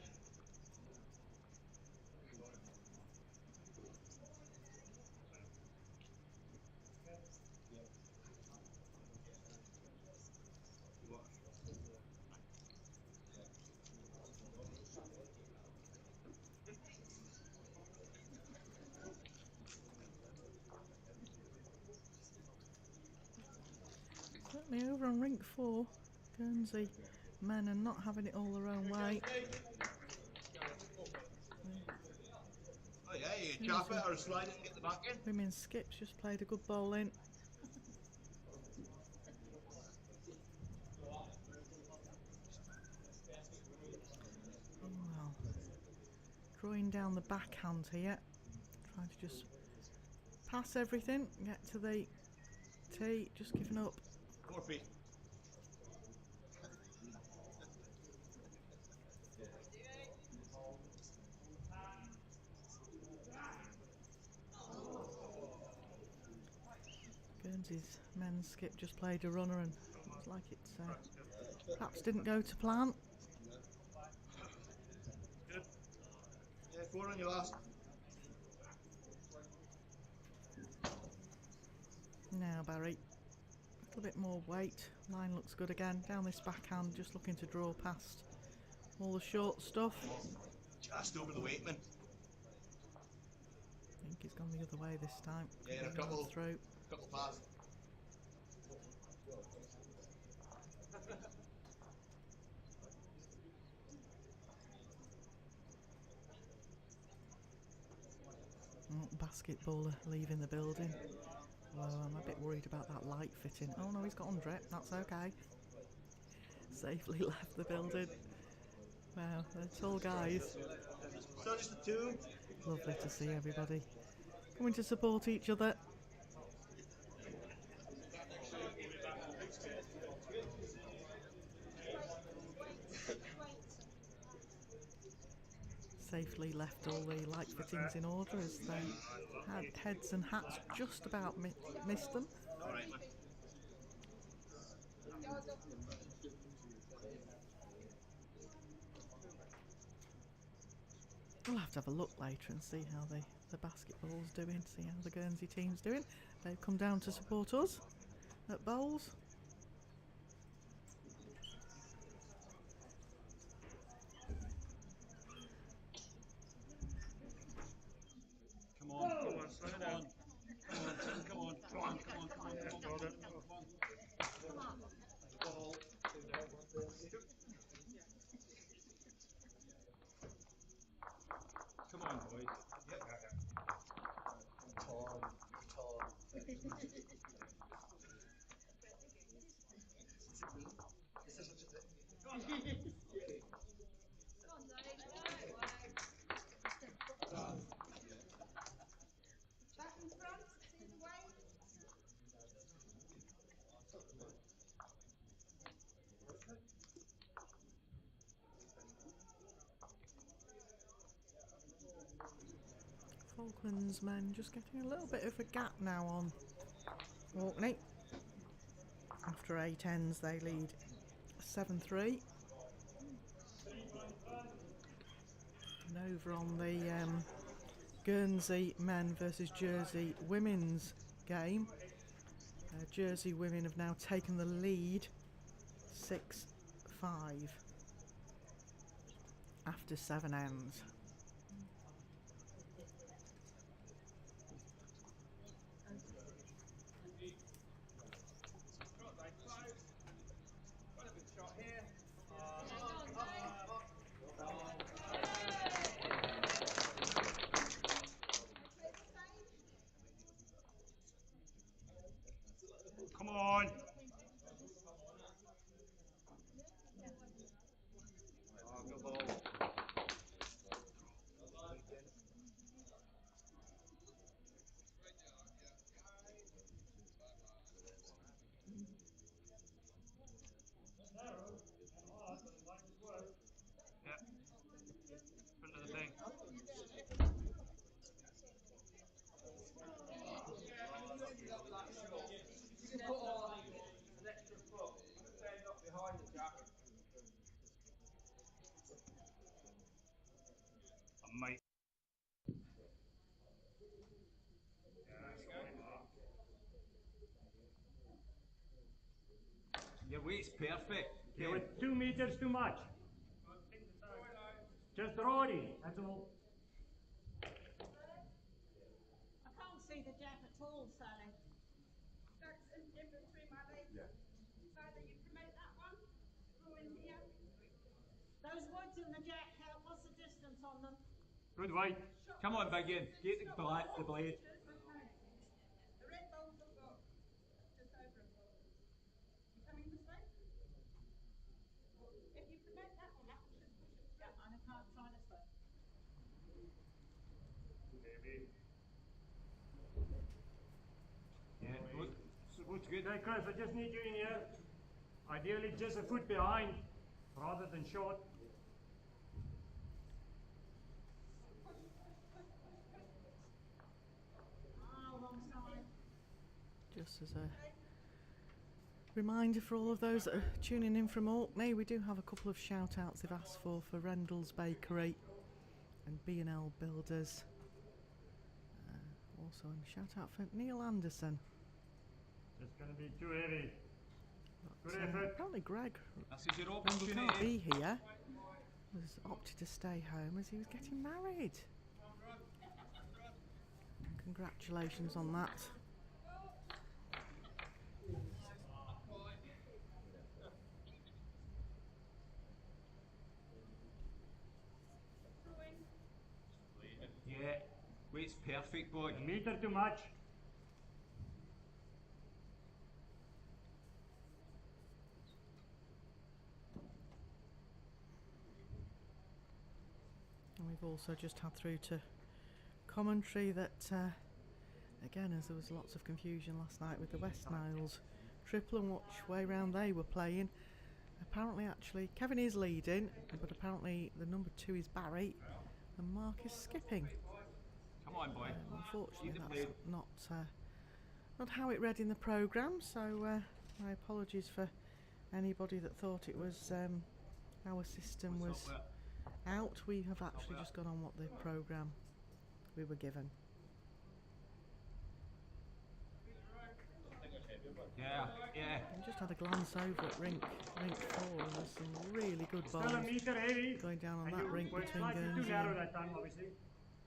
Certainly over on rink 4, Guernsey men are not having it all their own way. Oh yeah, you drop it or slide it and get the back in. Women's skips just played a good bowl in. Well, drawing down the backhand here, trying to just pass everything, get to the tee, just giving up. 4 feet. Guernsey's men's skip just played a runner and looks like it perhaps didn't go to plan. Yeah, 4 on your last. Now Barry, a little bit more weight, line looks good again, down this backhand, just looking to draw past all the short stuff. Just over the weight, man. I think he's gone the other way this time. Yeah, and a Couldn't get couple through. pass. Basketballer leaving the building. Well, I'm a bit worried about that light fitting. Oh no, he's got on drip, that's okay. Safely left the building. Wow, they're tall guys. So just the 2. Lovely to see everybody coming to support each other. Safely left all the light fittings in order as they had heads and hats just about missed them. Alright, man. We'll have to have a look later and see how the basketball's doing, see how the Guernsey team's doing. They've come down to support us at bowls. Come on. Come on, slow down. Come on. Ball. Come on, boys. Tall. Back in front, see the way. Falklands men just getting a little bit of a gap now on Orkney. After 8 ends they lead 7-3. And over on the Guernsey men versus Jersey women's game, Jersey women have now taken the lead 6-5 after 7 ends. Shot here. Come on. Oh, good ball. Yeah. Front of the thing. You can put all that in. An extra foot. Stand up behind the jack. Mate. Your weight's perfect. You were 2 meters too much. Just throw it in, that's all. I can't see the jack at all, Sally. That's in between my legs. Yeah. Either you promote that one, go in here. Those woods in the jack, what's the distance on them? Good weight. Come on, big in. Get the blade. Okay. The red bowls have got just over a bowl. You coming this way? If you promote that one up, just push it through. Yeah, I can't try this way. Maybe. Yeah, looks good. Okay, Chris, I just need you in here. Ideally just a foot behind, rather than short. Oh, wrong side. Just as a reminder for all of those that are tuning in from Orkney, we do have a couple of shout outs they've asked for Rendell's Bakery and B&L Builders. Also a shout out for Neil Anderson. It's going to be too heavy. But, Good effort. apparently Greg This is your Rendell can't opportunity. be here. Was opted to stay home as he was getting married. Congratulations on that. Yeah, weight's perfect, boy. A meter too much. And we've also just had through to commentary that, again, as there was lots of confusion last night with the West Niles triple and which way round they were playing. Apparently, actually, Kevin is leading, but apparently the number 2 is Barry and Mark is skipping. Come on, boy. Unfortunately, Keep the that's not how it read in the programme, so my apologies for anybody that thought it was our system was out. We have actually just gone on what the programme we were given. Yeah, yeah. I just had a glance over at rink 4 and there's some really good Still bowls a meter heavy. going down on And that you rink were between slightly too Guernsey narrow and that time, obviously.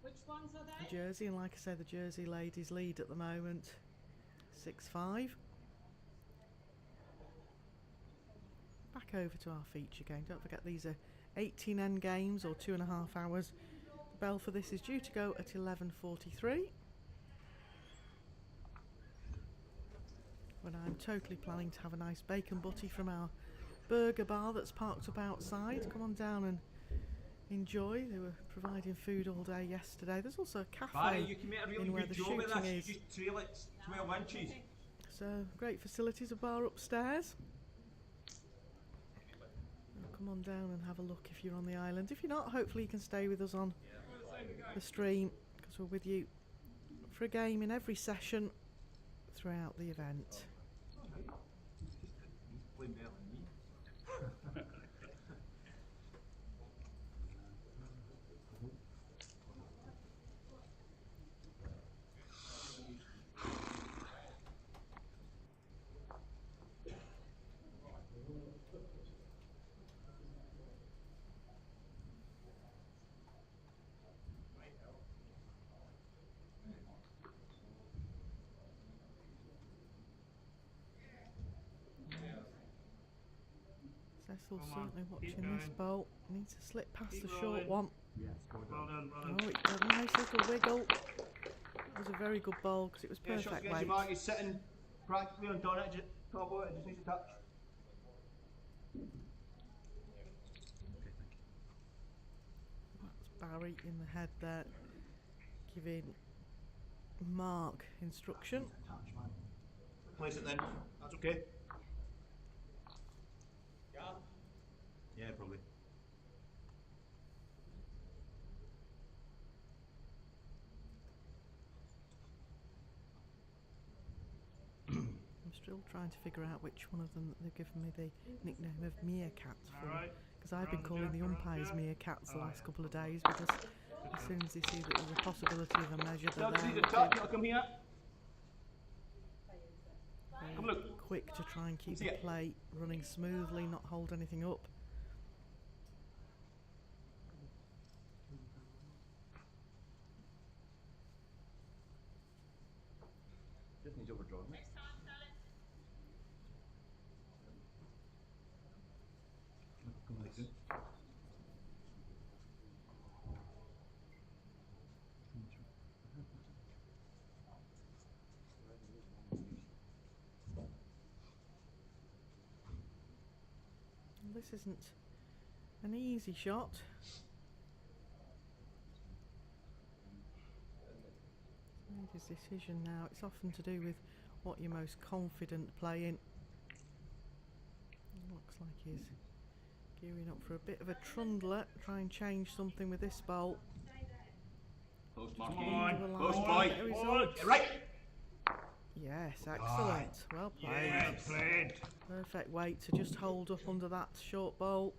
Which ones are they? Jersey, and like I say, the Jersey ladies lead at the moment 6-5. Back over to our feature game. Don't forget these are 18 end games or 2.5 hours. The bell for this is due to go at 11:43. When I'm totally planning to have a nice bacon butty from our burger bar that's parked up outside. Come on down and enjoy. They were providing food all day yesterday. There's also a cafe Barry, you can make a really in where good the job of shooting this. is. You just trail it 12 inches. So great facilities, a bar upstairs. Come on down and have a look if you're on the island. If you're not, hopefully you can stay with us on the stream because we're with you for a game in every session throughout the event. Playing better than me. Cecil's Come on, certainly keep watching this going. bolt. Needs to slip past Keep the short rolling. one. Well done, well done. Oh, it's got a nice little wiggle. That was a very good bowl because it was Yeah, shots perfect against weight. your mark. He's sitting practically on target. Just top of it. Just needs a touch. That's Barry in the head there, giving Mark instruction. Touch, man. Place it then. That's okay. Yeah, probably. I'm still trying to figure out which one of them that they've given me the nickname of meerkats for. Alright. Because I've been Round calling the the jump, umpires round the meerkats the jump. last couple of days because as soon as they see that there's a possibility of a measure, they're Doug needs a there touch. I'll come here. very Come look. quick to try and keep See the it. play running smoothly, not hold anything up. Just needs overdrawn. Next time, Sally. Come like this. Well, this isn't an easy shot. He's made his decision now. It's often to do with what you're most confident playing. Looks like he's gearing up for a bit of a trundler. Try and change something with this bolt. Close, Come Marky. on. Close, Line, boy. get a result. Forward. Get right. Yes, excellent. Well played. Yeah, played. Perfect weight to just hold up under that short bolt.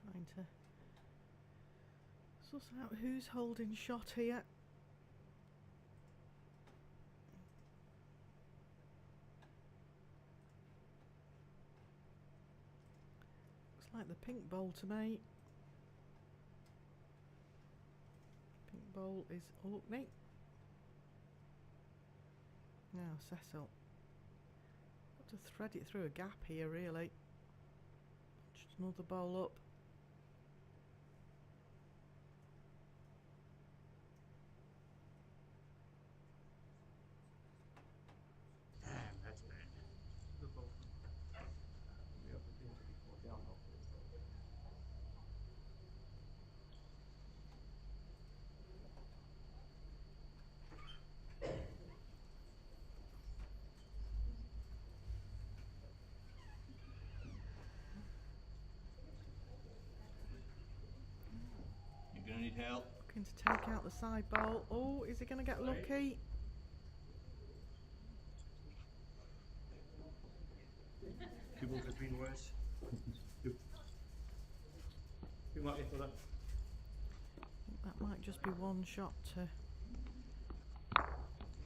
Trying to suss out who's holding shot here. Looks like the pink bowl to me. Pink bowl is Orkney. Now Cecil. Got to thread it through a gap here really. Just another bowl up. That's bad. You're gonna need help. Looking to take out the side bowl. Oh, is he going to get lucky? Two balls between words. Two. Two Marky for that. That might just be one shot to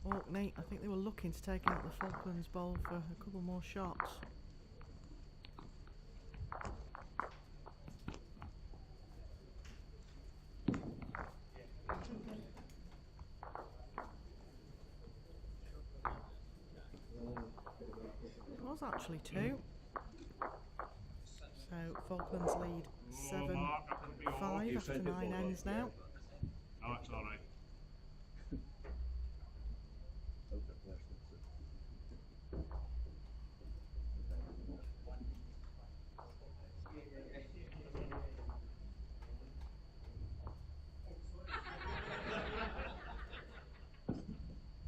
Orkney. I think they were looking to take out the Falklands bowl for a couple more shots. It was actually two. So Falklands lead Oh, Mark, that could be all. 7-5 after 9 ends now. No, it's alright.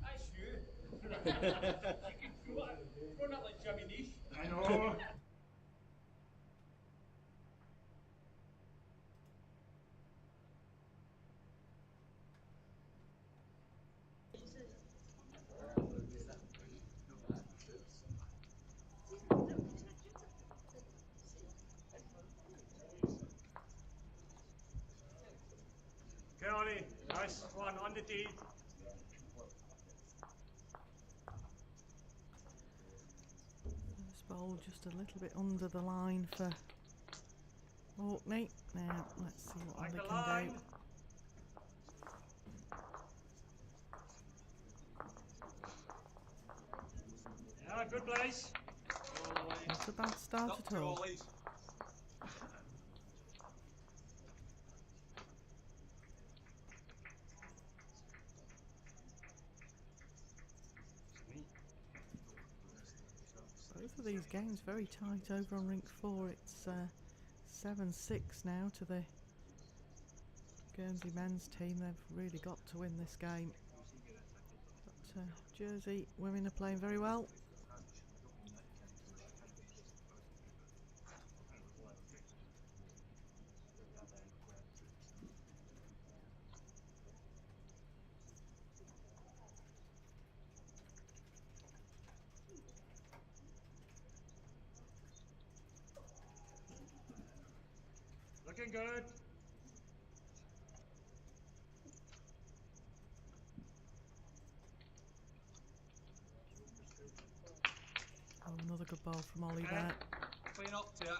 That's you. You can throw that like Jimmy Niche. I know. on the tee. First bowl just a little bit under the line for Orkney. Now let's see what Like they the can line. do. Yeah, good place. Not a bad start Up at to all. Ollies. Both of these games very tight over on rink 4. It's 7-6 now to the Guernsey men's team. They've really got to win this game. But Jersey women are playing very well. Looking good. Oh, another good ball from Ollie there. Clean up to it.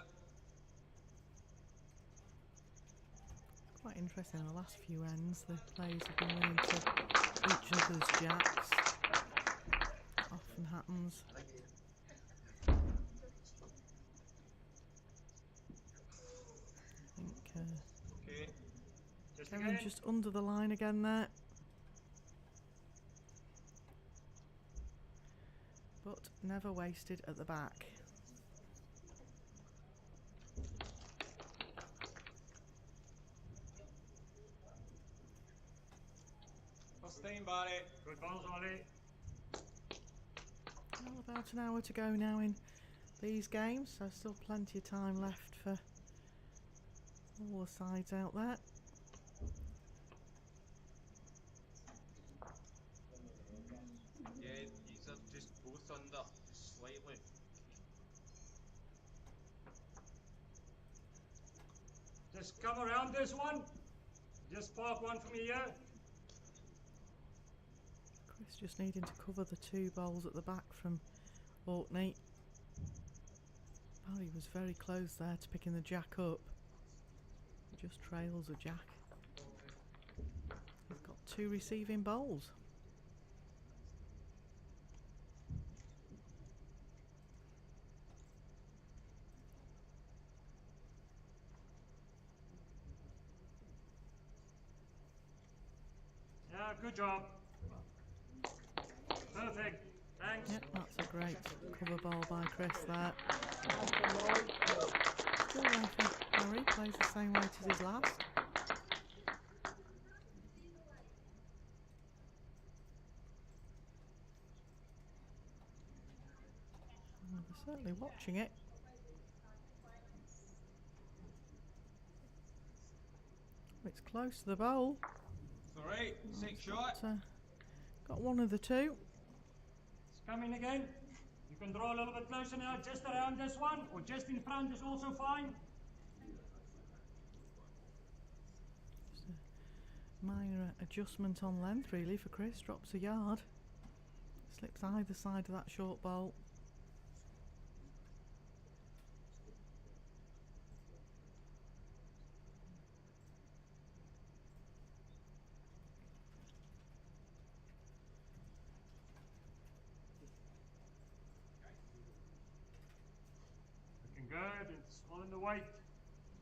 Quite interesting, the last few ends the players have been winning to each other's jacks. Often happens. I think Okay. Just Kevin again. just under the line again there. But never wasted at the back. First time, Barry. Good balls, Ollie. Well, about an hour to go now in these games, so still plenty of time left for all the sides out there. Yeah, these are just both under slightly. Just come around this one. Just park one from here. Chris just needing to cover the two bowls at the back from Orkney. Barry was very close there to picking the jack up. He just trails a jack. He's got two receiving bowls. Yeah, good job. Perfect. Thanks. Yep, that's a great cover ball by Chris there. Still there for Barry, plays the same weight as his last. Well, they're certainly watching it. It's close to the bowl. It's alright. Six shot. Got one of the two. It's coming again. You can draw a little bit closer now, just around this one, or just in front is also fine. Just a minor adjustment on length really for Chris. Drops a yard. Slips either side of that short bowl. Looking good. It's all in the weight.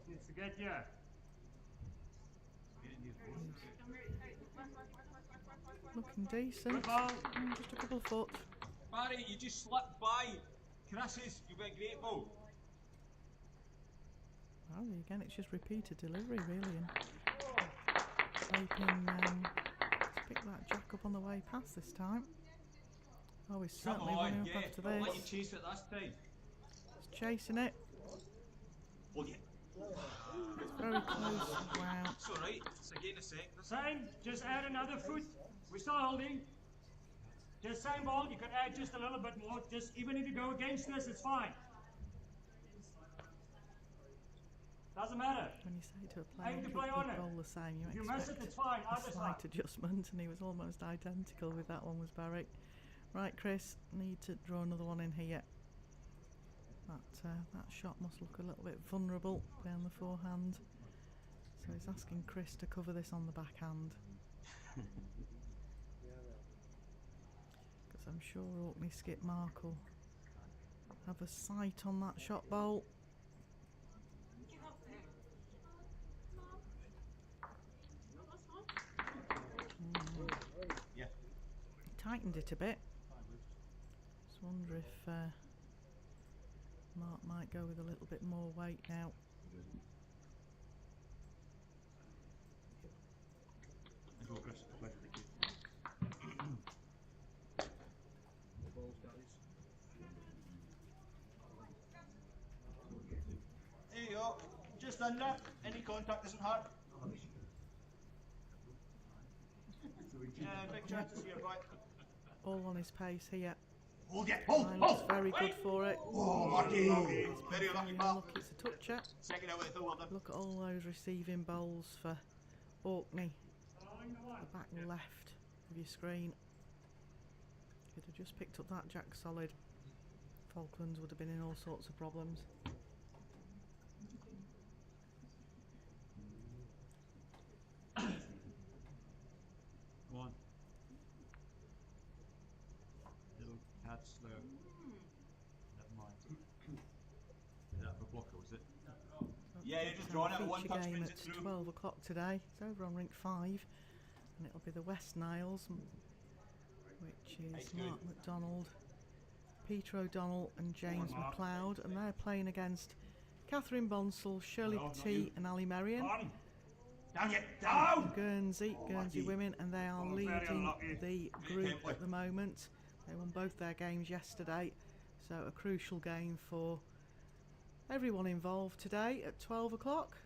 Needs to get here. Looking decent. Good ball. Just a couple of foot. Barry, you just slipped by Chris's. You've got a great ball. Well, again, it's just repeated delivery really, and hoping to pick that jack up on the way past this time. Oh, he's Come certainly on, running up yeah. after Don't let you this. chase it this time. He's chasing it. Oh yeah. It's very close. Wow. It's alright. It's again a sec. Same. Just add another foot. We're still holding. Just same ball. You can add just a little bit more. Just even if you go against this, it's fine. Doesn't matter. When you say to a player Aim to keep play the on it. ball the same, you If you miss it, expect it's fine. a Either slight side. adjustment, and he was almost identical with that one, was Barry. Right, Chris, need to draw another one in here. That shot must look a little bit vulnerable down the forehand. So he's asking Chris to cover this on the backhand. Because I'm sure Orkney skip Mark will have a sight on that shot bowl. Get up there. That's fine. Yeah. Tightened it a bit. Just wonder if Mark might go with a little bit more weight now. Thanks a lot, Chris. Pleasure. There you go. Just under. Any contact isn't hard. Big chances here, right? All on his pace here. Hold it. Hold. Looks very good for it. Oh, lucky. Very lucky, pal. Look, it's a toucher. Second out with the well done. Look at all those receiving bowls for Orkney. The back left of your screen. Could have just picked up that jack solid. Falklands would have been in all sorts of problems. Come on. Little cat slow. Never mind. Is that for blocker, was it? Yeah, you're just drawing out one Feature touch game brings at it through. 12 o'clock today. It's over on rink 5, and it'll be the West Niles, which is Mark McDonald, Peter O'Donnell and James McLeod, and they're playing against Catherine Bonsall, Shirley Petit and Ali Merrion. Down yet. Down! Guernsey Lucky. women, and they are Very leading unlucky. the group at the moment. They won both their games yesterday, so a crucial game for everyone involved today at 12 o'clock.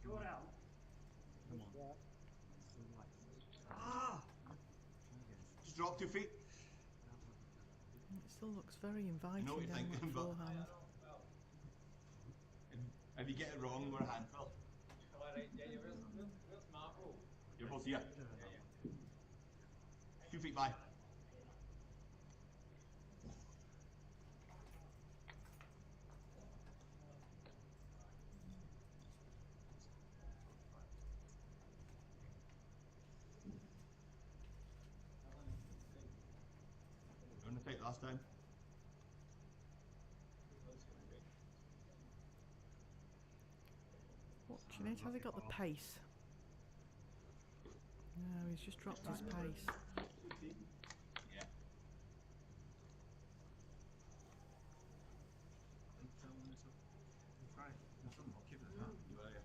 Score out. Come on. Just drop 2 feet. It still looks very inviting know what you're down that thinking, but- forehand. If you get it wrong, we're a handful. Alright, yeah, where's Marco? You're both here. Yeah. 2 feet by. You want to take last time? Watching it, has he got the pace? No, he's just dropped his pace. Yeah. You are, yeah.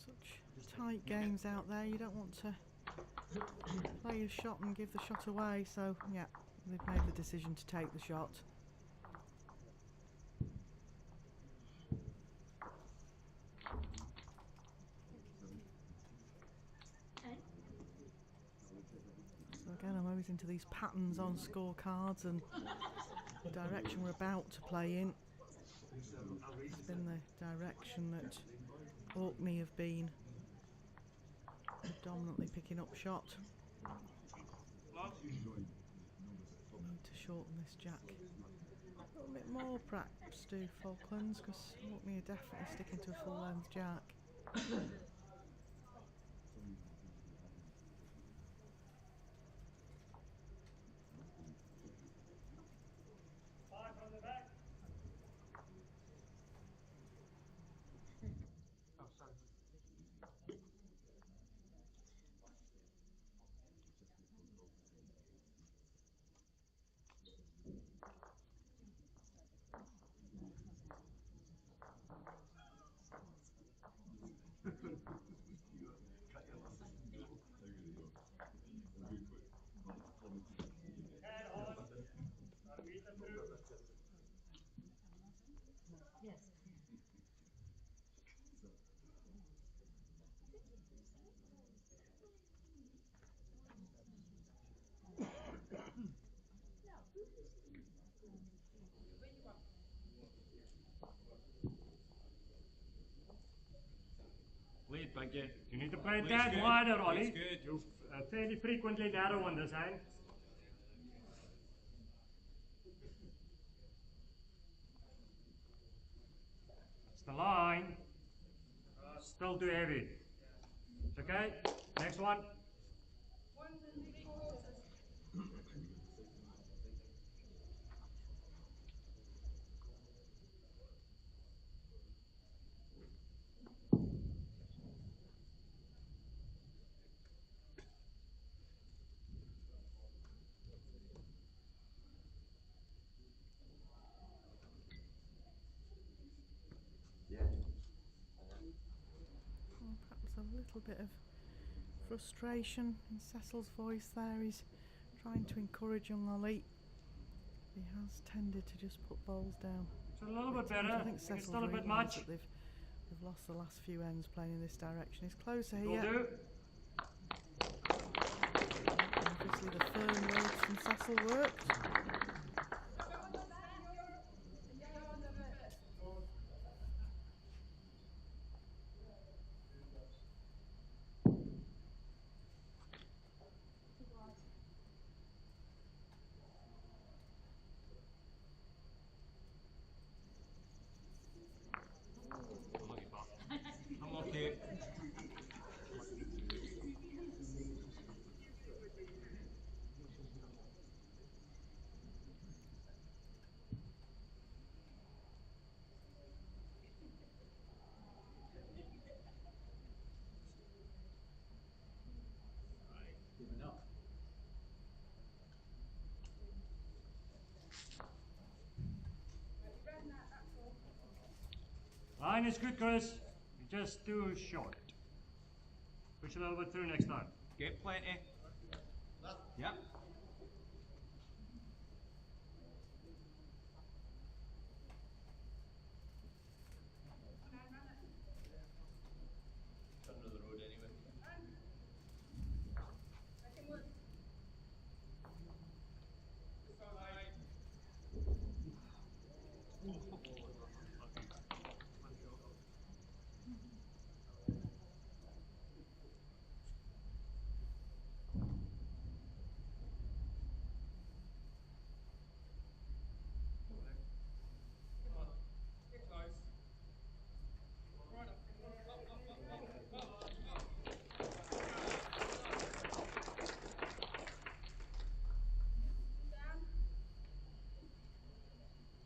Such tight games out there, you don't want to play a shot and give the shot away, so yeah, they've made the decision to take the shot. So again, I'm always into these patterns on scorecards and the direction we're about to play in. It's been the direction that Orkney have been predominantly picking up shot. Need to shorten this jack a little bit more, perhaps, do Falklands, because Orkney are definitely sticking to a full length jack. Five from the back. Lead, Biggie. You need to play Lead's that good. wider, Ollie. Lead's good. You fairly frequently narrow on this end. That's the line. Still too heavy. It's okay. Next one. 1 3/4. Perhaps a little bit of frustration in Cecil's voice there. He's trying to encourage young Ollie. He has tended to just put balls down. It's a little bit better. I think It's Cecil's still a bit realised much. that they've lost the last few ends playing in this direction. He's closer Will here. do. Obviously the firm words from Cecil worked. I'm okay. Line is good, Chris. You're just too short. Push a little bit through next time. Get plenty. Yep.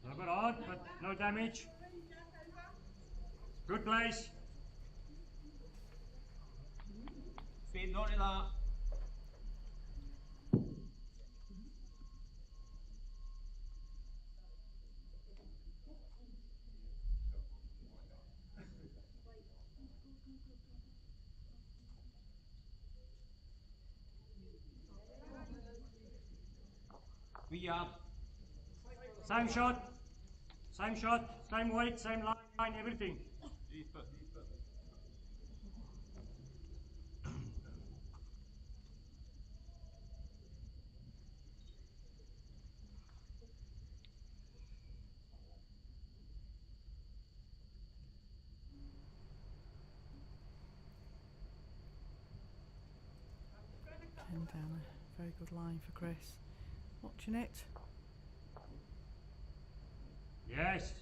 A little bit odd, but no damage. Good place. Fade onto that. We are. Same shot. Same shot. Same weight. Same line. Everything. Pen down a very good line for Chris. Watching it. Yes.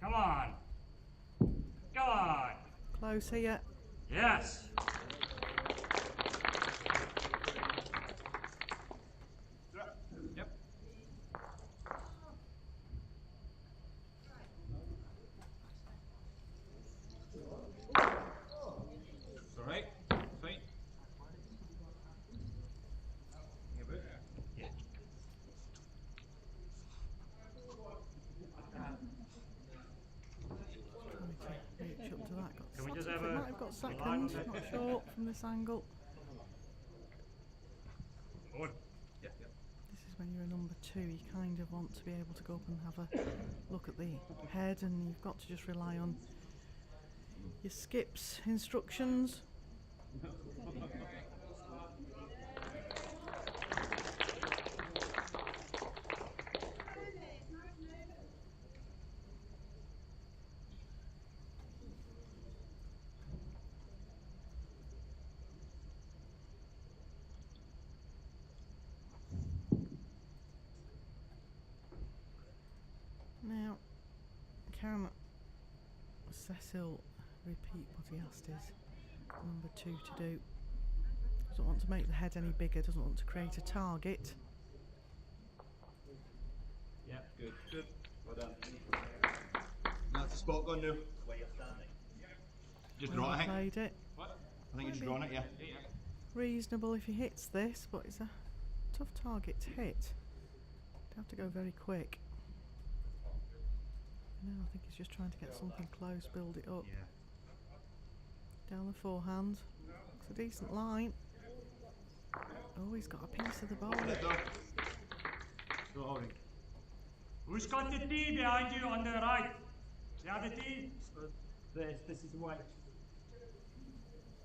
Come on. Go on. Close here. Yes. Yep. It's alright. Fine. Yeah. Reach up to that. Got Can we just sort of- have it a might have got second, line? not sure from this angle. Forward. Yep, yep. This is when you're a number two, you kind of want to be able to go up and have a look at the head, and you've got to just rely on your skip's instructions. Now, can Cecil repeat what he asked his number 2 to do? Doesn't want to make the head any bigger, doesn't want to create a target. Yeah, good, good. Well done. That's the spot gone now. Where you're standing. Just Well, drawn it, I think. played it. What? I think you just drawn it, yeah. Reasonable if he hits this, but it's a tough target to hit. You'd have to go very quick. No, I think he's just trying to get something close, build it up. Yeah. Down the forehand. Looks a decent line. Oh, he's got a piece of the bowl. Let go. Still holding. Who's got the tee behind you on the right? You have the tee? This is the way.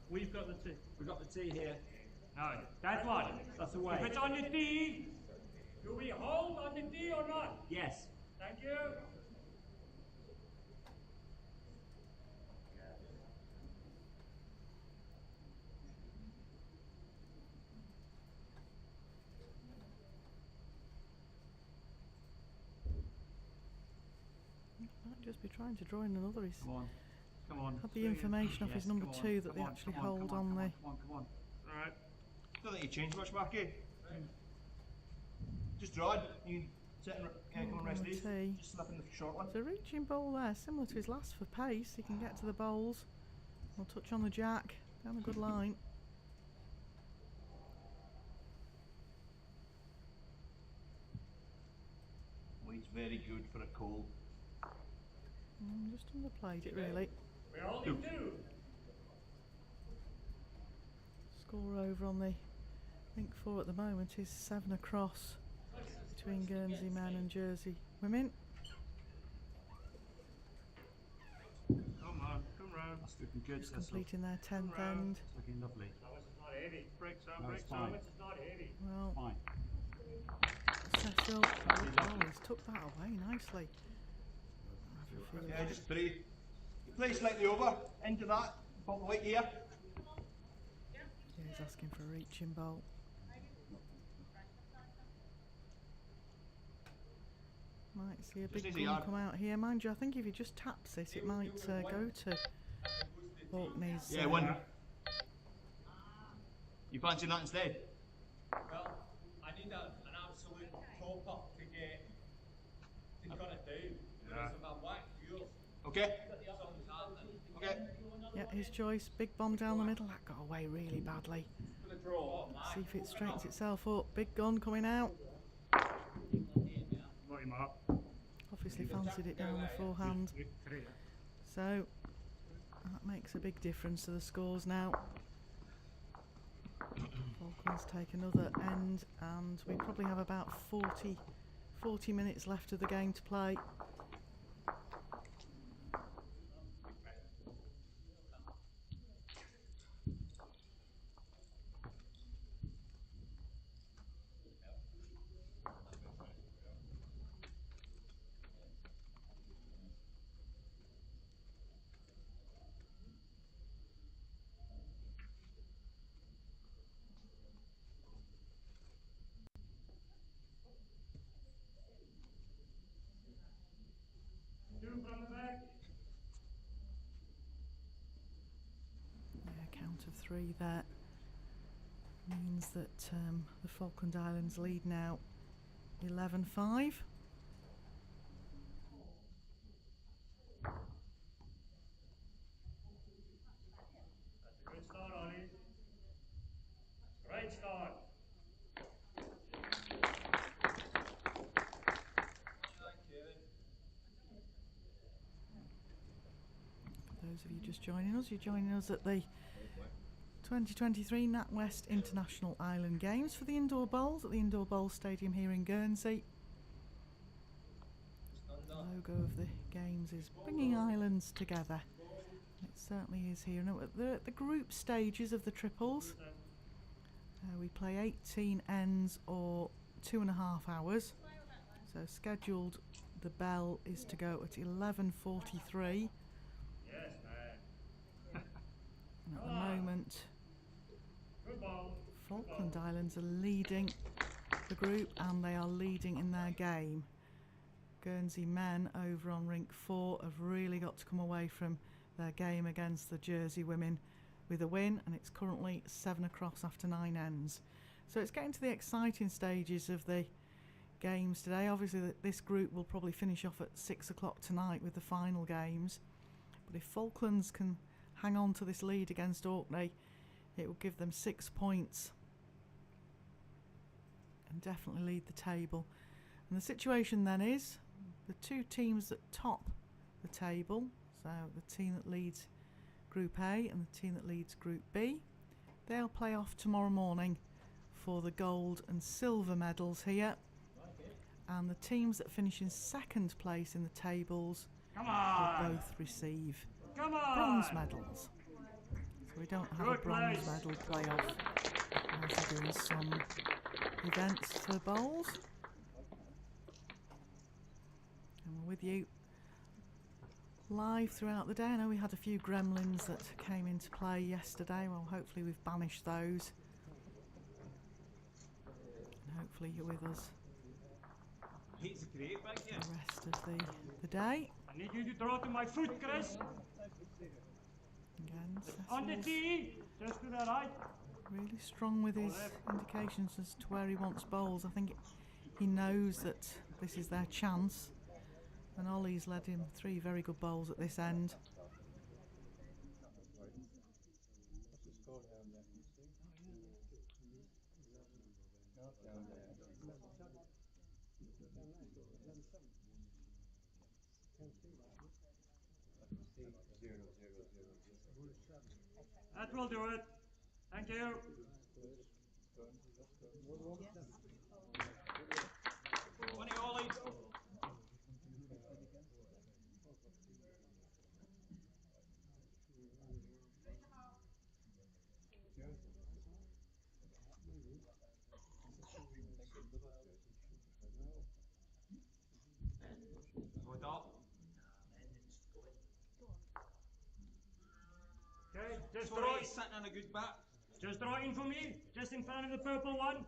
We've got the tea. We've got the tea here. No, that one. That's the way. If it's on the tee, do we hold on the tee or not? Yes. Thank you. Might just be trying to draw in another. He's Come on. Come on. had the information off his number come on, 2 that come they on, actually come on, hold come on the. Come on, come on. Alright. Don't think you changed much, Marky. Just draw it. You sit and come and rest these. tee. Just slip in the short one. There's a reaching bowl there, similar to his last for pace. He can get to the bowls. We'll touch on the jack. Down a good line. Well, he's very good for a cold. Just underplayed it really. We're holding 2. Score over on the, I think 4 at the moment is 7 across between Guernsey men and Jersey women. Come on, come round. That's looking good. Just Cecil. completing their 10th Round. end. It's looking lovely. How much is not heavy? Breaks on, No, breaks it's on. How fine. much is not heavy? Well, Fine. Cecil, oh, he's took that away nicely. I have a feeling- Yeah, just 3. You play slightly over, into that, pop the weight here. Yeah, he's asking for a reaching bowl. Might see a Just big needs a gun yard. come out here. Mind you, I think if he just taps it, it might go to Orkney's. Yeah, 1. You fancy that instead? Well, I need an absolute topper to get to cut it down. Whereas if I'm whack yours, Okay? something's happening. Okay. Yeah, his choice. Big bomb down the middle. That got away really badly. For the draw. See if it straightens itself up. Big gun coming out. Got him up. Obviously fancied it down the forehand. 3. So that makes a big difference to the scores now. Falklands take another end, and we probably have about 40 minutes left of the game to play. From the back. Yeah, count of 3 there means that the Falkland Islands lead now 11-5. That's a good start, Ollie. Great start. For those of you just joining us, you're joining us at the 2023 NatWest International Island Games for the Indoor Bowls at the Indoor Bowls Stadium here in Guernsey. The logo of the games is bringing islands together. It certainly is here. Now, at the group stages of the triples, we play 18 ends or 2.5 hours. So scheduled, the bell is to go at 11:43. Yes, man. And at the moment, Good ball. Falkland Islands are leading the group, and they are leading in their game. Guernsey men over on rink 4 have really got to come away from their game against the Jersey women with a win, and it's currently 7 across after 9 ends. So it's getting to the exciting stages of the games today. Obviously this group will probably finish off at 6 o'clock tonight with the final games, but if Falklands can hang on to this lead against Orkney, it will give them 6 points and definitely lead the table. And the situation then is the two teams that top the table, so the team that leads Group A and the team that leads Group B, they'll play off tomorrow morning for the gold and silver medals here. And the teams that finish in second place in the tables will both receive bronze medals. So we don't have a bronze medal playoff as they do in some events for the bowls. And we're with you live throughout the day. I know we had a few gremlins that came into play yesterday. Well, hopefully we've banished those. And hopefully you're with us It's great back here. the rest of the day. I need you to throw to my foot, Chris. Again, On the Cecil's tee. Just to the right. really strong with his indications as to where he wants bowls. I think he knows that this is their chance. And Ollie's led him 3 very good bowls at this end. That will do it. Thank you. Money Ollie. Hold up. Okay, just Sorry, throw he's it. sitting on a good bat. Just throw in for me. Just in front of the purple one.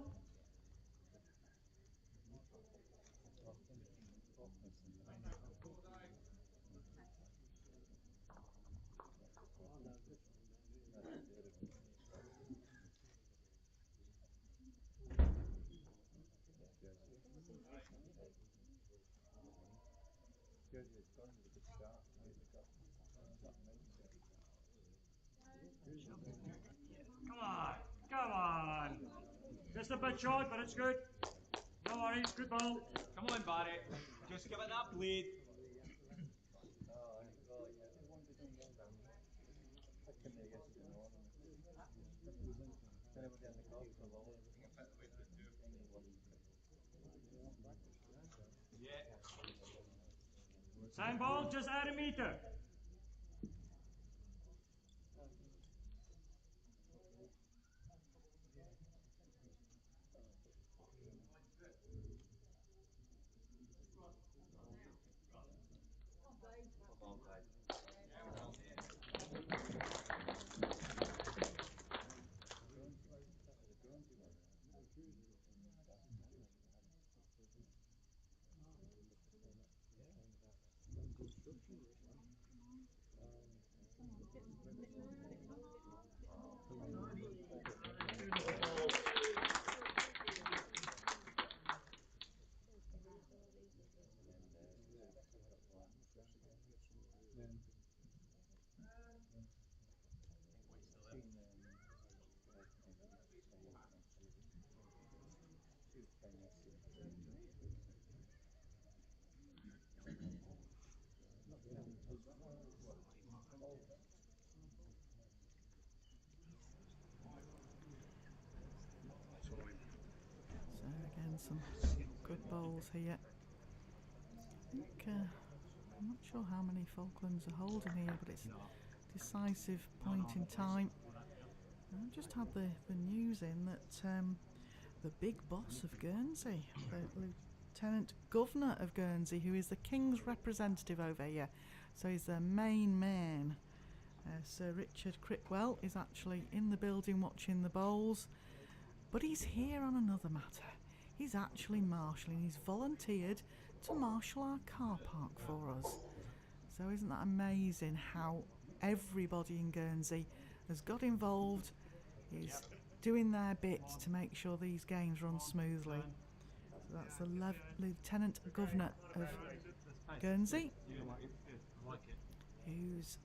Come on. Just a bit short, but it's good. No worries, good ball. Come on, Barry. Just give it that blade. Yeah. Same ball, just add a meter. So again, some good bowls here. I think, I'm not sure how many Falklands are holding here, but it's a decisive point in time. I just had the news in that the big boss of Guernsey, the Lieutenant Governor of Guernsey, who is the King's representative over here, so he's their main man, Sir Richard Crickwell, is actually in the building watching the bowls. But he's here on another matter. He's actually marshalling. He's volunteered to marshal our car park for us. So isn't that amazing how everybody in Guernsey has got involved, is doing their bit to make sure these games run smoothly. So that's the Lieutenant Governor of Guernsey, who's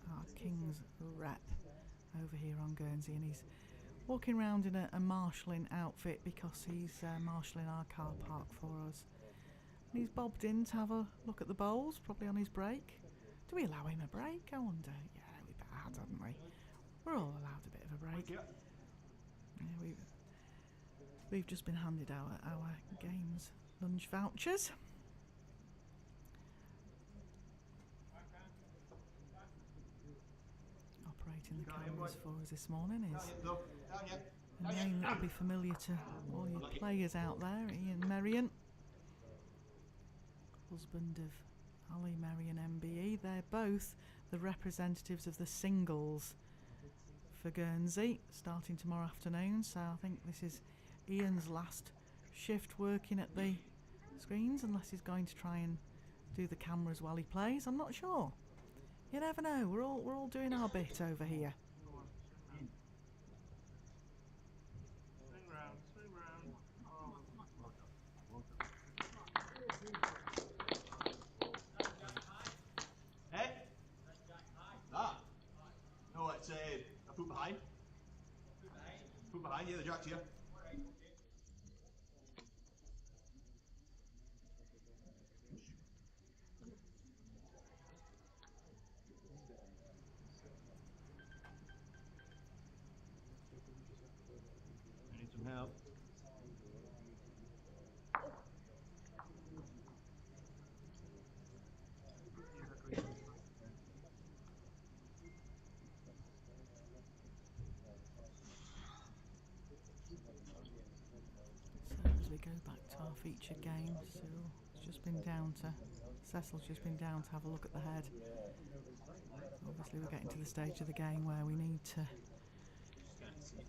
our King's rep over here on Guernsey, and he's walking around in a marshalling outfit because he's marshalling our car park for us. And he's bobbed in to have a look at the bowls, probably on his break. Do we allow him a break? I wonder. Yeah, we better had, hadn't we? We're all allowed a bit of a break. Yeah, we've just been handed our games lunch vouchers. Operating the cameras for us this morning is a name that will be familiar to all you players out there, Ian Merrion, husband of Ali Merrion MBE. They're both the representatives of the singles for Guernsey, starting tomorrow afternoon. So I think this is Ian's last shift working at the screens, unless he's going to try and do the cameras while he plays. I'm not sure. You never know. We're all doing our bit over here. Swing round, swing round. Hey? That? No, it's a foot behind. Foot behind, yeah, the jack's here. I need some help. So as we go back to our featured game, Cecil's just been down to have a look at the head. Obviously we're getting to the stage of the game where we need to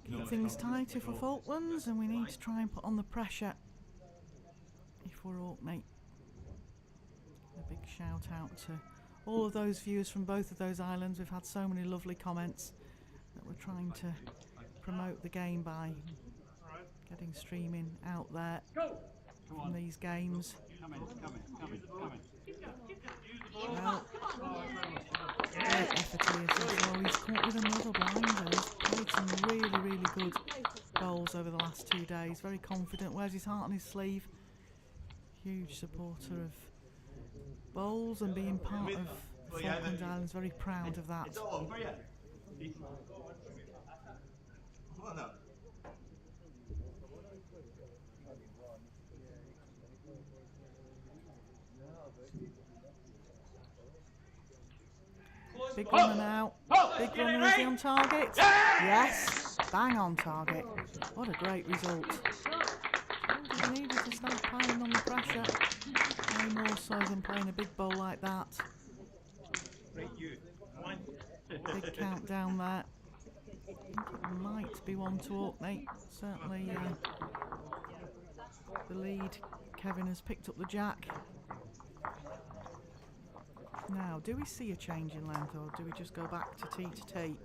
keep things tighter for Falklands, and we need to try and put on the pressure if we're Orkney. A big shout out to all of those viewers from both of those islands. We've had so many lovely comments that we're trying to promote the game by getting streaming out there from these games. Well, great effort here. So he's caught with another blinder. He's played some really good bowls over the last 2 days. Very confident. Wears his heart on his sleeve. Huge supporter of bowls and being part of the Falkland Islands. Very proud of that. It's all over, yeah. Well, no. Big runner now. Big runner, is he on target? Yes! Bang on target. What a great result. He needed to start piling on the pressure. No more so than playing a big bowl like that. Big countdown there. I think it might be one to Orkney. Certainly the lead. Kevin has picked up the jack. Now, do we see a change in length, or do we just go back to tee to tee?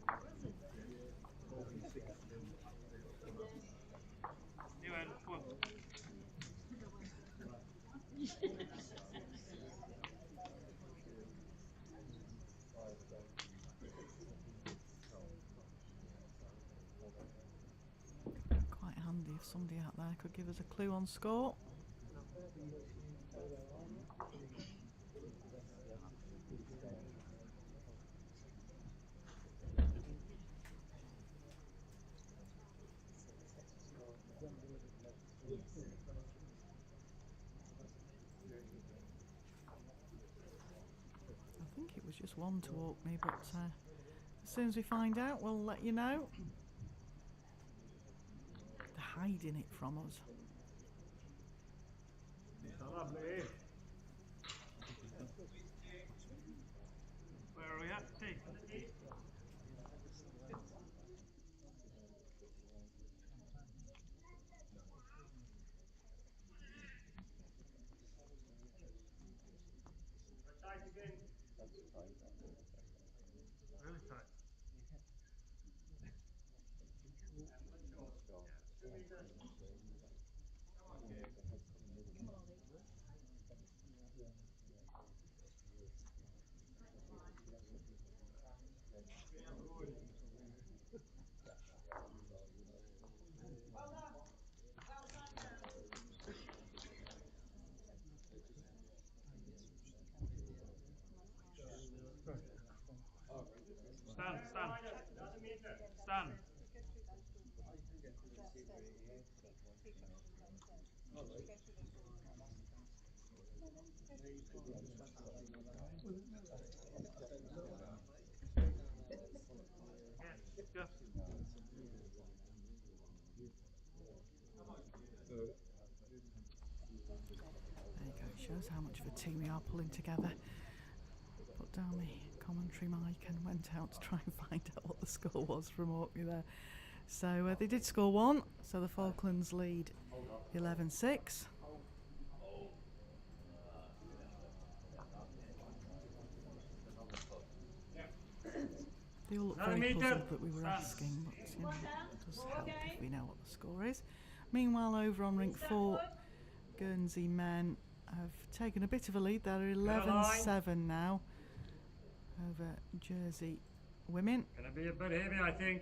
You in, come on. Quite handy if somebody out there could give us a clue on score. I think it was just one to Orkney, but as soon as we find out, we'll let you know. They're hiding it from us. Where are we at? T. Really tight. Well done. Well done, girls. Stand, stand. Stand. Yeah, go. There you go, shows how much of a team we are pulling together. Put down the commentary mic and went out to try and find out what the score was from Orkney there. So they did score one, so the Falklands lead 11-6. They all look very puzzled that we were asking, but you know, it does help if we know what the score is. Meanwhile, over on rink 4, Guernsey men have taken a bit of a lead. They're 11-7 now over Jersey women. Gonna be a bit heavy, I think.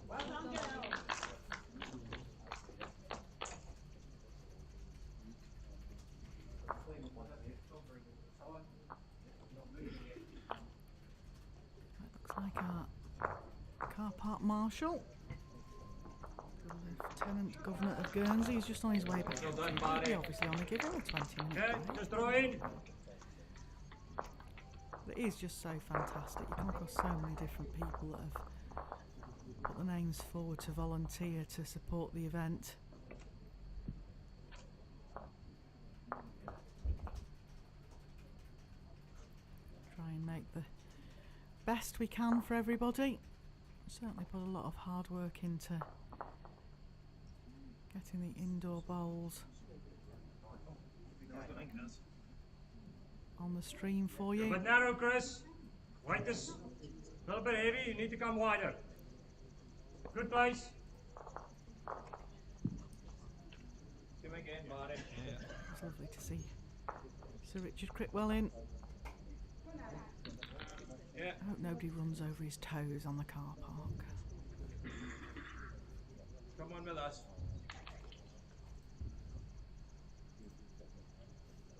Well done, girls. That looks like our car park marshal, the Lieutenant Governor of Guernsey, is just on his way back. He obviously only give him a 20-minute Okay, break. just throw in. It is just so fantastic. You come across so many different people that have put their names forward to volunteer to support the event. Try and make the best we can for everybody. Certainly put a lot of hard work into getting the indoor bowls on the stream for you. But narrow, Chris. Weight is a little bit heavy. You need to come wider. Good place. Come again, Barry. It's lovely to see Sir Richard Critwell in. Yeah. I hope nobody runs over his toes on the car park. Come on with us.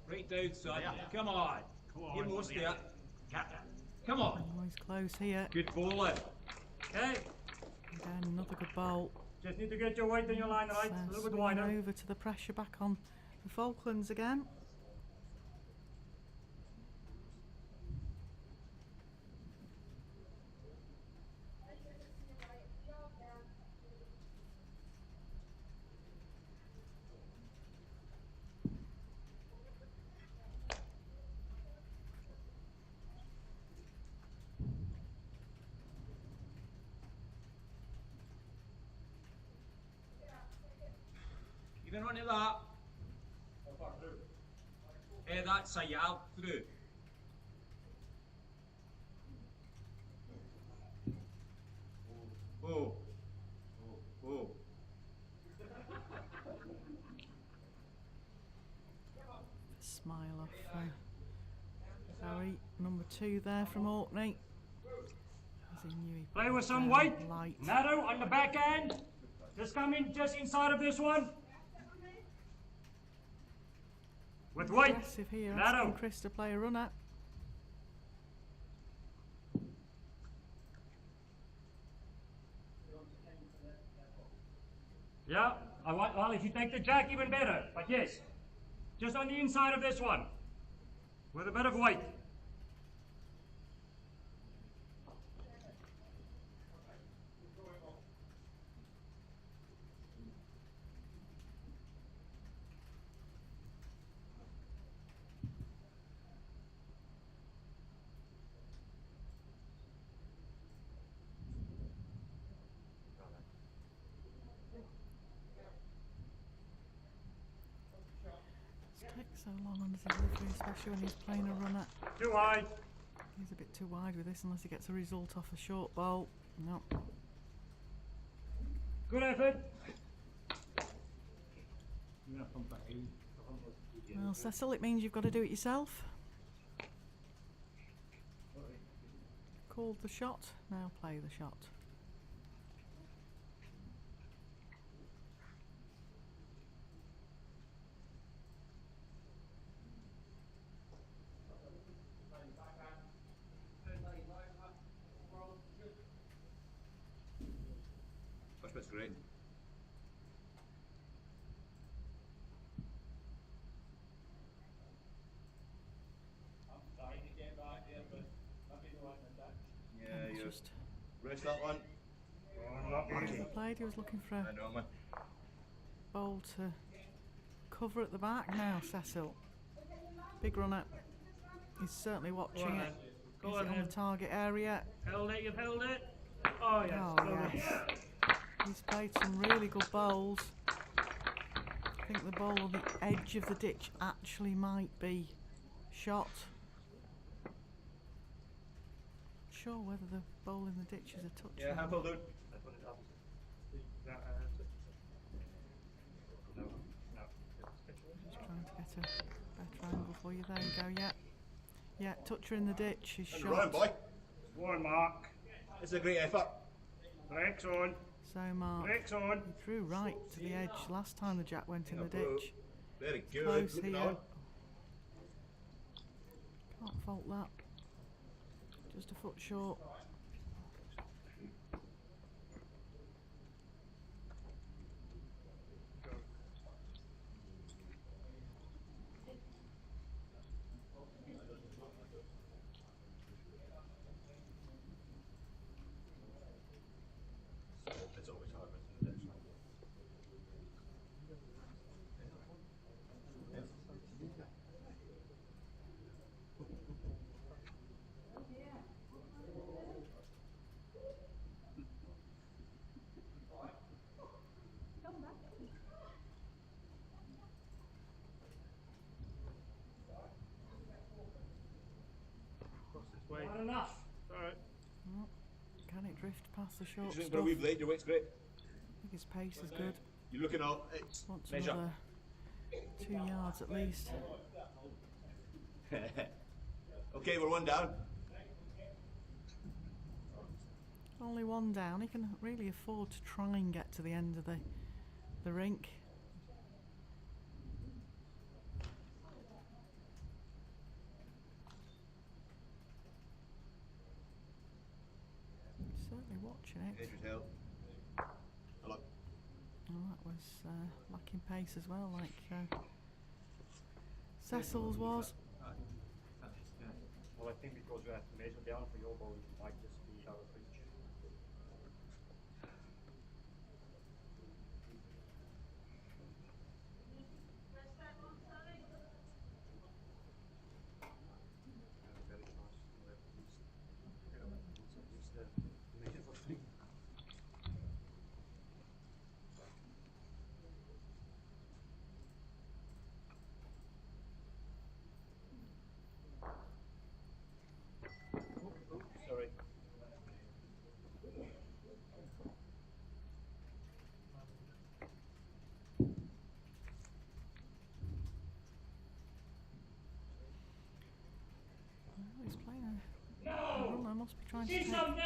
Right down, son. Yeah. Come on. You're most there. Come on. Always close here. Good bowling. Okay. Again, another good bowl. Just need to get your weight in your line right. A little bit wider. Over to the pressure back on the Falklands again. Even onto that. That's a yard through. Oh. Oh. Smile off Harry, number 2 there from Orkney. As he knew he Play with put some down weight. light. Narrow on the back end. Just come in just inside of this one. With weight. Aggressive here, Narrow. asking Chris to play a runner. Yeah, well, if you take the jack, even better. But yes, just on the inside of this one, with a bit of weight. so long on his delivery, especially when he's playing a runner. Too wide. He's a bit too wide with this unless he gets a result off a short bowl. No. Good effort. Well, Cecil, it means you've got to do it yourself. Called the shot, now play the shot. First bit's great. Yeah, you Just rest that one. he played, he was looking for I a know, man. bowl to cover at the back now, Cecil. Big runner. He's certainly watching it. Go Is on it on then. the target area? Held it, you've held it. Oh yes. Oh, yes. He's played some really good bowls. I think the bowl on the edge of the ditch actually might be shot. Not sure whether the bowl in the ditch is a touch. Yeah, handball, dude. Just trying to get a better angle for you. There you go, yeah. Yeah, toucher in the ditch. He's And run, shot. boy. One mark. It's a great effort. Brakes on. So Mark, Brakes on. he threw right to the edge last time the jack went in the ditch. Very good. Close Look at here. that. Can't fault that. Just a foot short. It's always hard, isn't it? Not enough. Alright. Can it drift past the short Just stuff? for a wee blade, your weight's great. I think his pace is good. You're looking up. It's Wants measure. another 2 yards at least. Okay, we're one down. Only one down. He can really afford to try and get to the end of the rink. Certainly watching it. Edge was held. Hello. Oh, that was lacking pace as well, like Cecil's was. Well, I think because we have to measure down for your ball, it might just be out of reach. Sorry. Oh, he's playing a runner. Must be trying to See take something!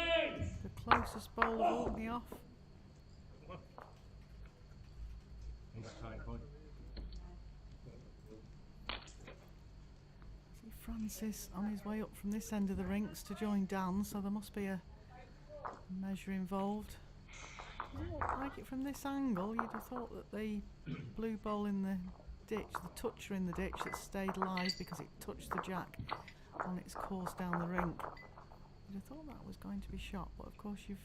the closest bowl of Orkney off. See Francis on his way up from this end of the rinks to join Dan, so there must be a measure involved. Doesn't look like it from this angle. You'd have thought that the blue bowl in the ditch, the toucher in the ditch that stayed alive because it touched the jack on its course down the rink. You'd have thought that was going to be shot, but of course you've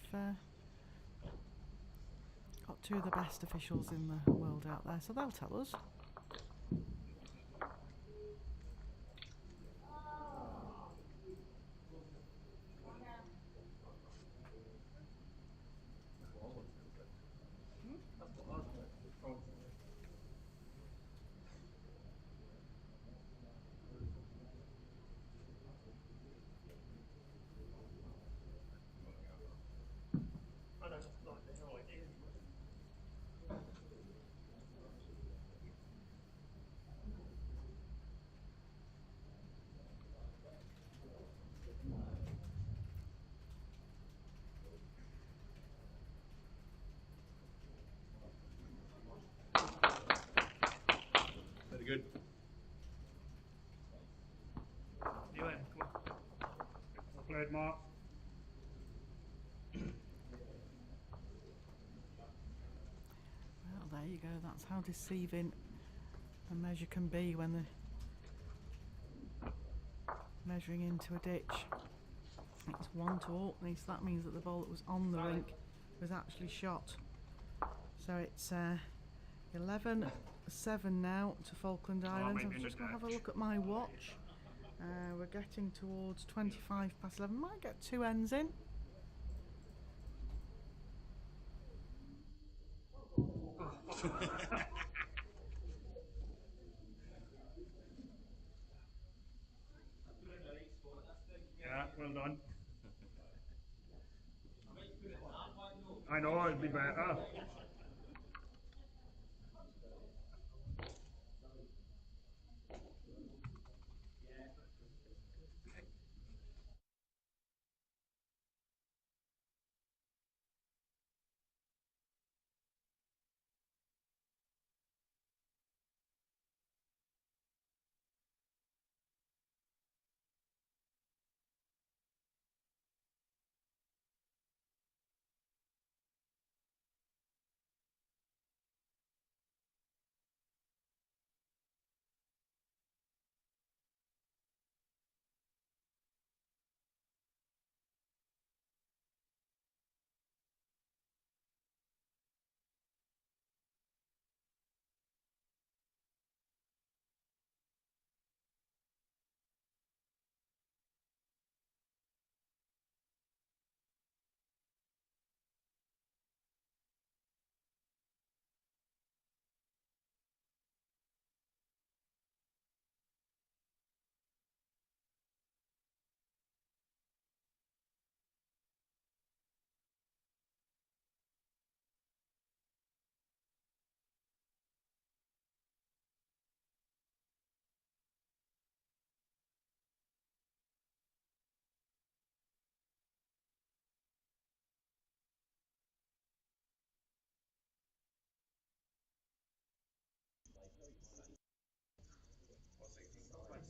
got two of the best officials in the world out there, so they'll tell us. good, Mark. Well, there you go. That's how deceiving a measure can be when they're measuring into a ditch. It's 1 to Orkney, so that means that the ball that was on the rink was actually shot. So it's 11-7 now to Falkland Islands. I'm just going to have a look at my watch. We're getting towards 11:25. Might get 2 ends in. Yeah, well done. I know it'll be better.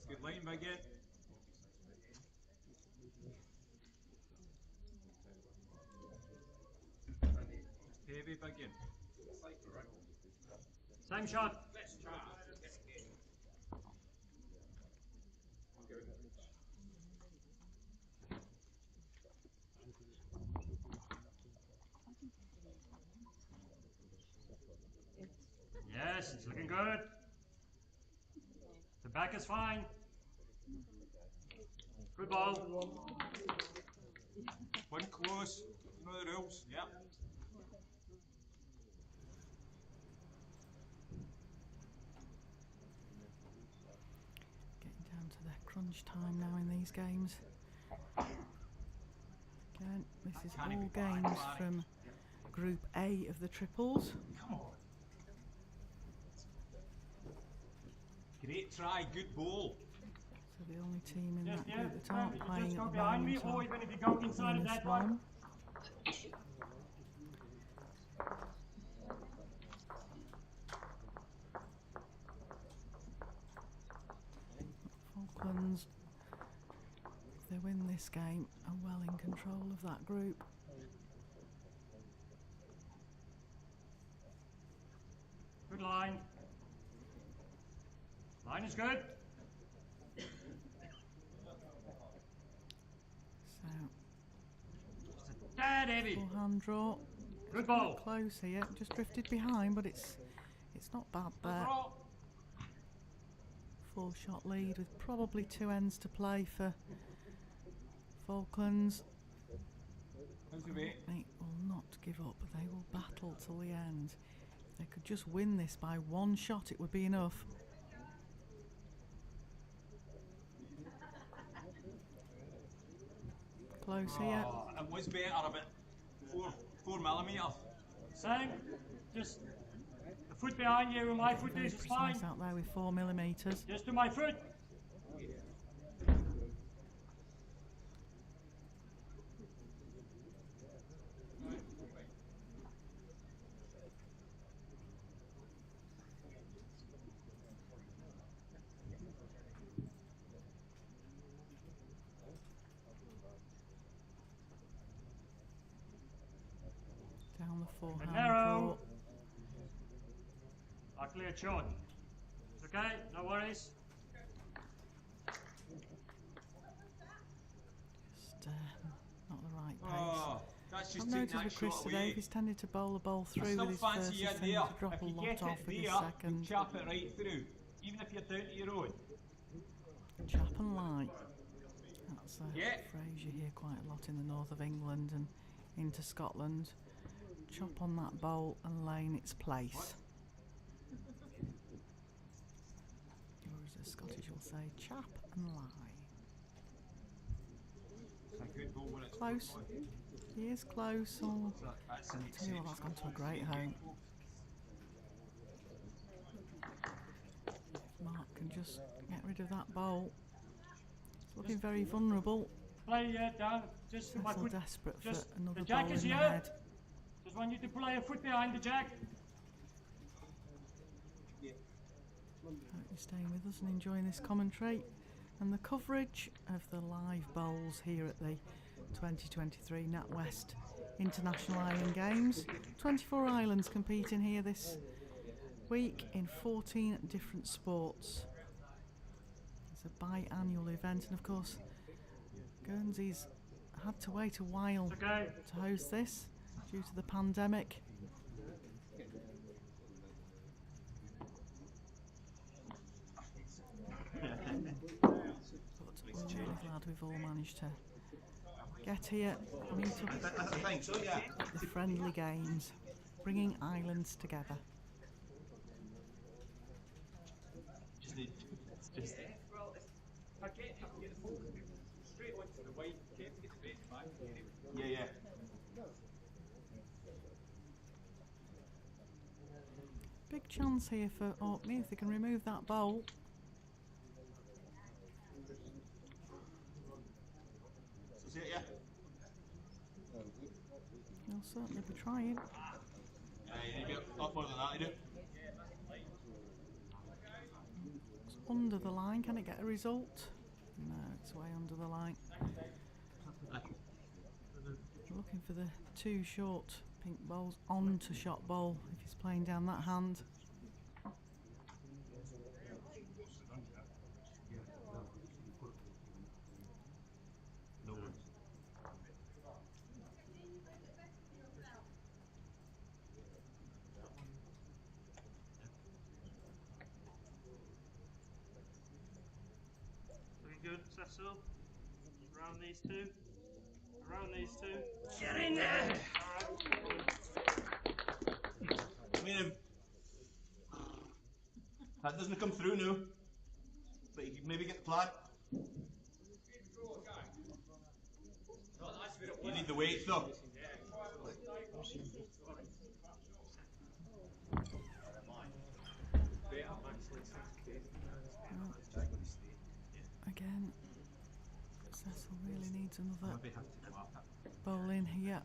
Good line, Biggie. Heavy, Biggie. Same shot. Yes, it's looking good. The back is fine. Good ball. One close. You know the rules. Yep. Getting down to the crunch time now in these games. Again, this is all games from Group A of the triples. Come on. Great try, good ball. So the only team in that group that You aren't just playing go at the behind me, moment or are even if you go inside of minus that one. 1. Falklands, if they win this game, are well in control of that group. Good line. Line is good. So, Tad heavy. full hand draw. Good It's quite ball. close here. Just drifted behind, but it's not bad there. 4-shot lead with probably 2 ends to play for Falklands. Orkney will not give up. They will battle till the end. If they could just win this by 1 shot, it would be enough. Close here. It was better, a bit 4 millimetre. Same. Just the foot behind you and my foot Very is fine. precise out there with 4 millimetres. Just to my foot. forehand narrow. draw. I clear short. It's okay, no worries. Just not the right pace. Oh, that's just I've taking noticed that with Chris shot today, away. if he's tended to bowl the ball I through still with his fancy first, you he's there. tended to drop If a you lot get off it with his there, you second. chap it right through. Even if you're down to your own. Chap and light. That's a Yeah. phrase you hear quite a lot in the north of England and into Scotland. Chop on that bowl and lay in its place. Or as the Scottish will say, chap and lie. It's a good ball when it's Close. He is close. Oh, That's an tell you what, that's gone to a great home. If Mark can just get rid of that bowl. It's looking very vulnerable. Play down. Just my Cecil foot. desperate for Just another the jack bowl is in the here. head. Just want you to play a foot behind the jack. Hope you're staying with us and enjoying this commentary and the coverage of the live bowls here at the 2023 NatWest International Island Games. 24 islands competing here this week in 14 different sports. It's a biannual event, and of course Guernsey's had to wait a while Okay. to host this due to the pandemic. But we're really glad we've all managed to get here, meet up I think so, yeah. at the friendly games, bringing islands together. Just need. Just. Well, if I get the ball straight onto the white, get the bench back. Yeah, yeah. Big chance here for Orkney if they can remove that bowl. So see it, yeah. They'll certainly be trying. You need to get up more than that, you do. It's under the line. Can it get a result? No, it's way under the line. Looking for the two short pink bowls onto shot bowl if he's playing down that hand. No worries. Looking good, Cecil. Around these two. Around these two. Get in there. I mean, that doesn't come through now. But you can maybe get the plan. You need the weight though. Again, Cecil really needs another Maybe have to go up. bowl in here.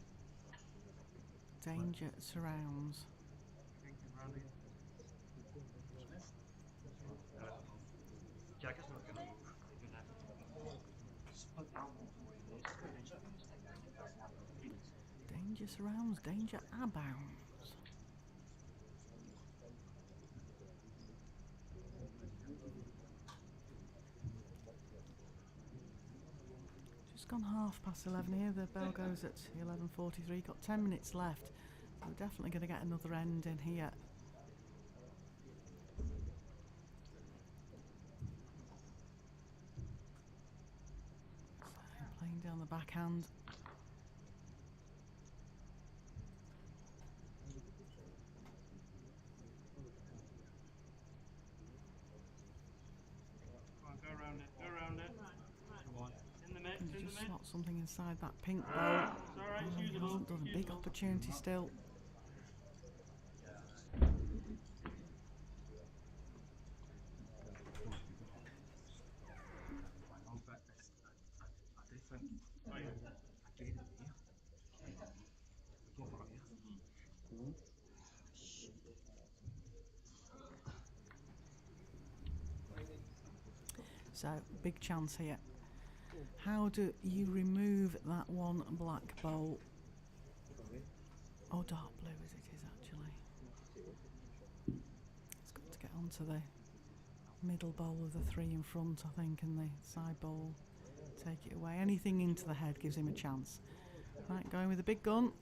Danger surrounds. Jack is not going to move. You're going to have to split down Danger surrounds, danger abounds. Just gone 11:30 here. The bell goes at 11:43. Got 10 minutes left. So we're definitely going to get another end in here. So playing down the backhand. Come on, go around it. Go around it. Come on. In the mix, And in you the just mix. slot something inside that pink bowl. It's alright, it's He usable. hasn't done a big opportunity still. I'll bet this. I do think. I get it here. Go for it, yeah. So, big chance here. How do you remove that one black bowl Oh, dark blue as it is actually. It's got to get onto the middle bowl of the three in front, I think, and the side bowl take it away. Anything into the head gives him a chance. Right, going with the big gun.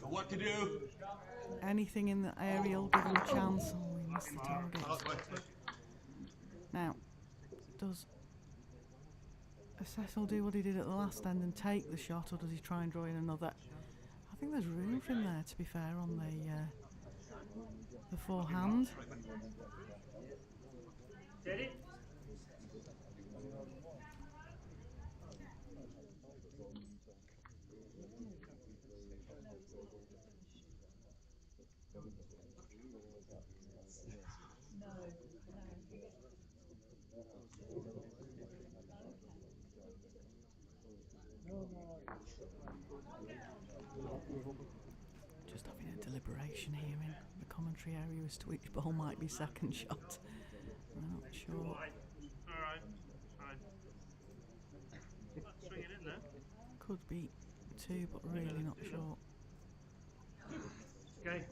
Got work to do. Anything in the aerial, give him a chance. Oh, he missed the target. Now, does Cecil do what he did at the last end and take the shot, or does he try and draw in another? I think there's room for him there, to be fair, on the forehand. Steady. Just having a deliberation here in the commentary area as to which ball might be second shot. I'm not sure. Alright. Alright. Swing it in there. Could be two, but really not sure. Okay.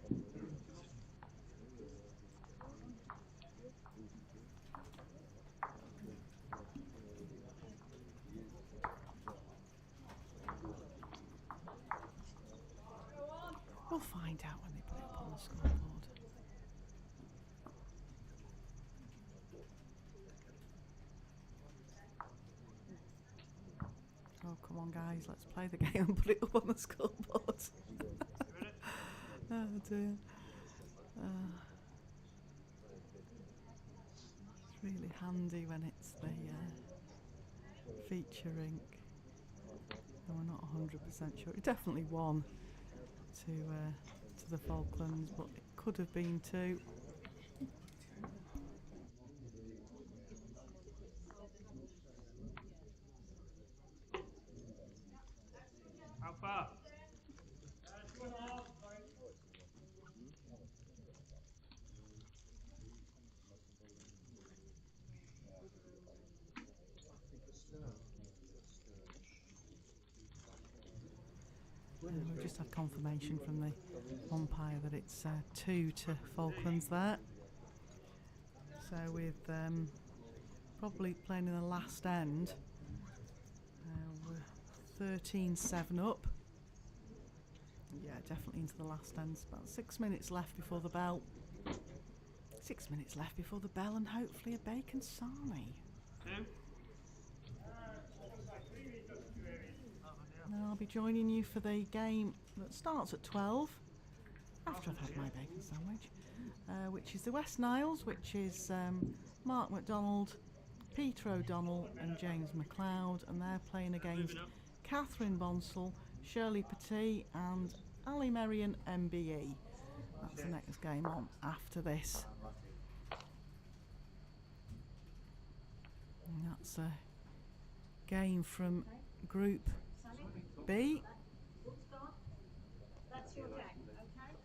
We'll find out when they put it up on the scoreboard. Oh, come on, guys, let's play the game and put it up on the scoreboard. Oh, dear. It's really handy when it's the feature rink. And we're not 100% sure. It definitely won to the Falklands, but it could have been two. How far? We've just had confirmation from the umpire that it's 2 to Falklands there. So with probably playing in the last end, we're 13-7 up. Yeah, definitely into the last end. It's about 6 minutes left before the bell. 6 minutes left before the bell, and hopefully a bacon sarnie. Two. And I'll be joining you for the game that starts at 12, after I've had my bacon sandwich, which is the West Niles, which is Mark MacDonald, Peter O'Donnell and James McLeod, and they're playing against Catherine Bonsall, Shirley Petit and Ali Merrion MBE. That's the next game on after this. And that's a game from Group B. That's your deck, okay?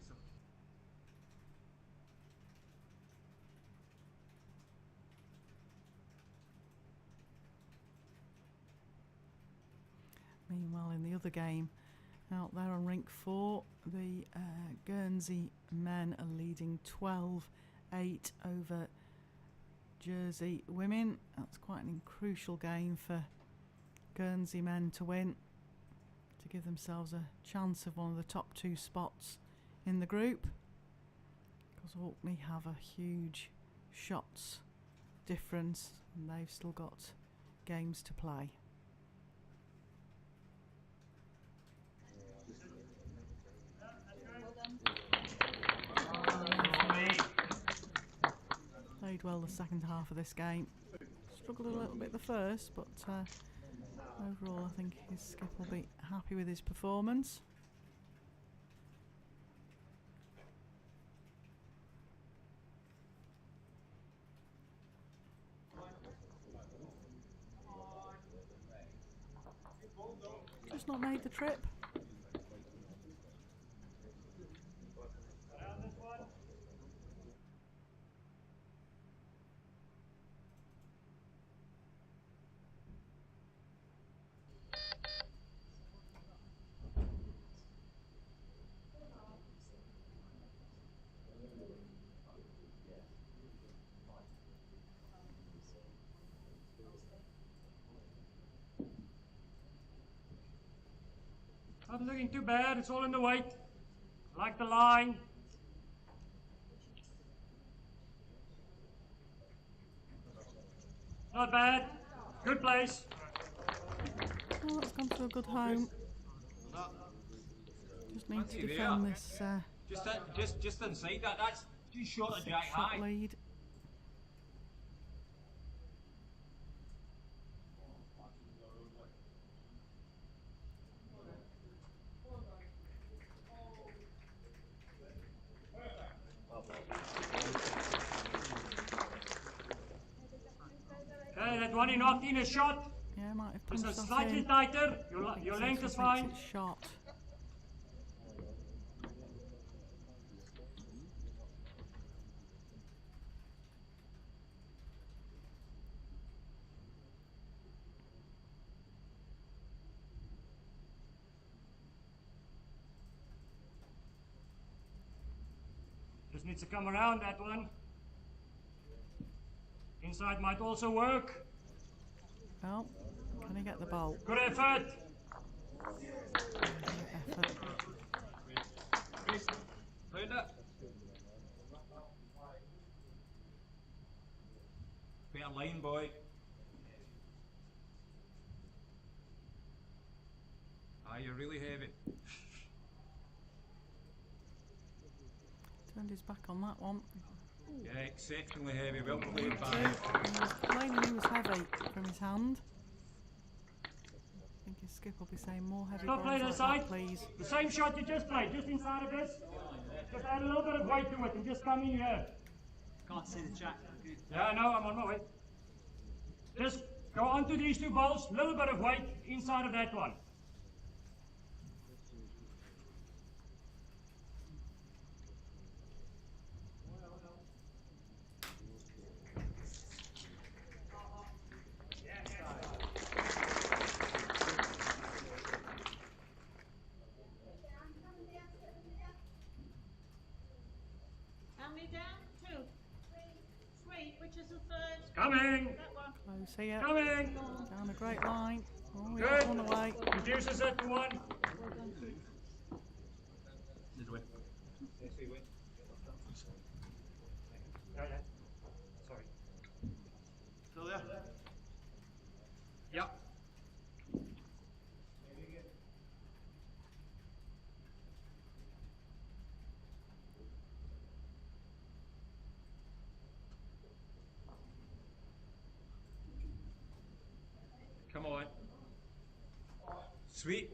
Meanwhile, in the other game, out there on rink 4, the Guernsey men are leading 12-8 over Jersey women. That's quite an crucial game for Guernsey men to win, to give themselves a chance of one of the top 2 spots in the group, because Orkney have a huge shots difference and they've still got games to play. Played well the second half of this game. Struggled a little bit the first, but overall I think his skip will be happy with his performance. Just not made the trip. Not looking too bad. It's all in the weight. I like the line. Not bad. Good place. Oh, that's gone to a good home. Just need to defend this Just inside that. That's just short of jack shot high. lead. Okay, that one he knocked in a shot. Yeah, might have This punched is that slightly in. tighter. Your length is fine. It's shot. Just needs to come around that one. Inside might also work. Well, can he get the bolt? Good effort. Effort. Round it. Better line, boy. Ah, you're really heavy. Turned his back on that one. Yeah, exceptionally heavy. Well played by. He was claiming he was heavy from his hand. I think his skip will be saying more heavy Stop balls playing like aside. that, please. The same shot you just played, just inside of this. Just add a little bit of weight to it and just come in here. Can't see the jack. Yeah, I know, I'm on my way. Just go onto these two balls, a little bit of weight inside of that one. How many down? Two. Three. Which is the third? Coming! That one. Close here. Coming! Down a great line. Oh, we Good. got one away. Reduces it to one. This way. Yeah, yeah. Sorry. Still there? Yeah. Come on. Sweep.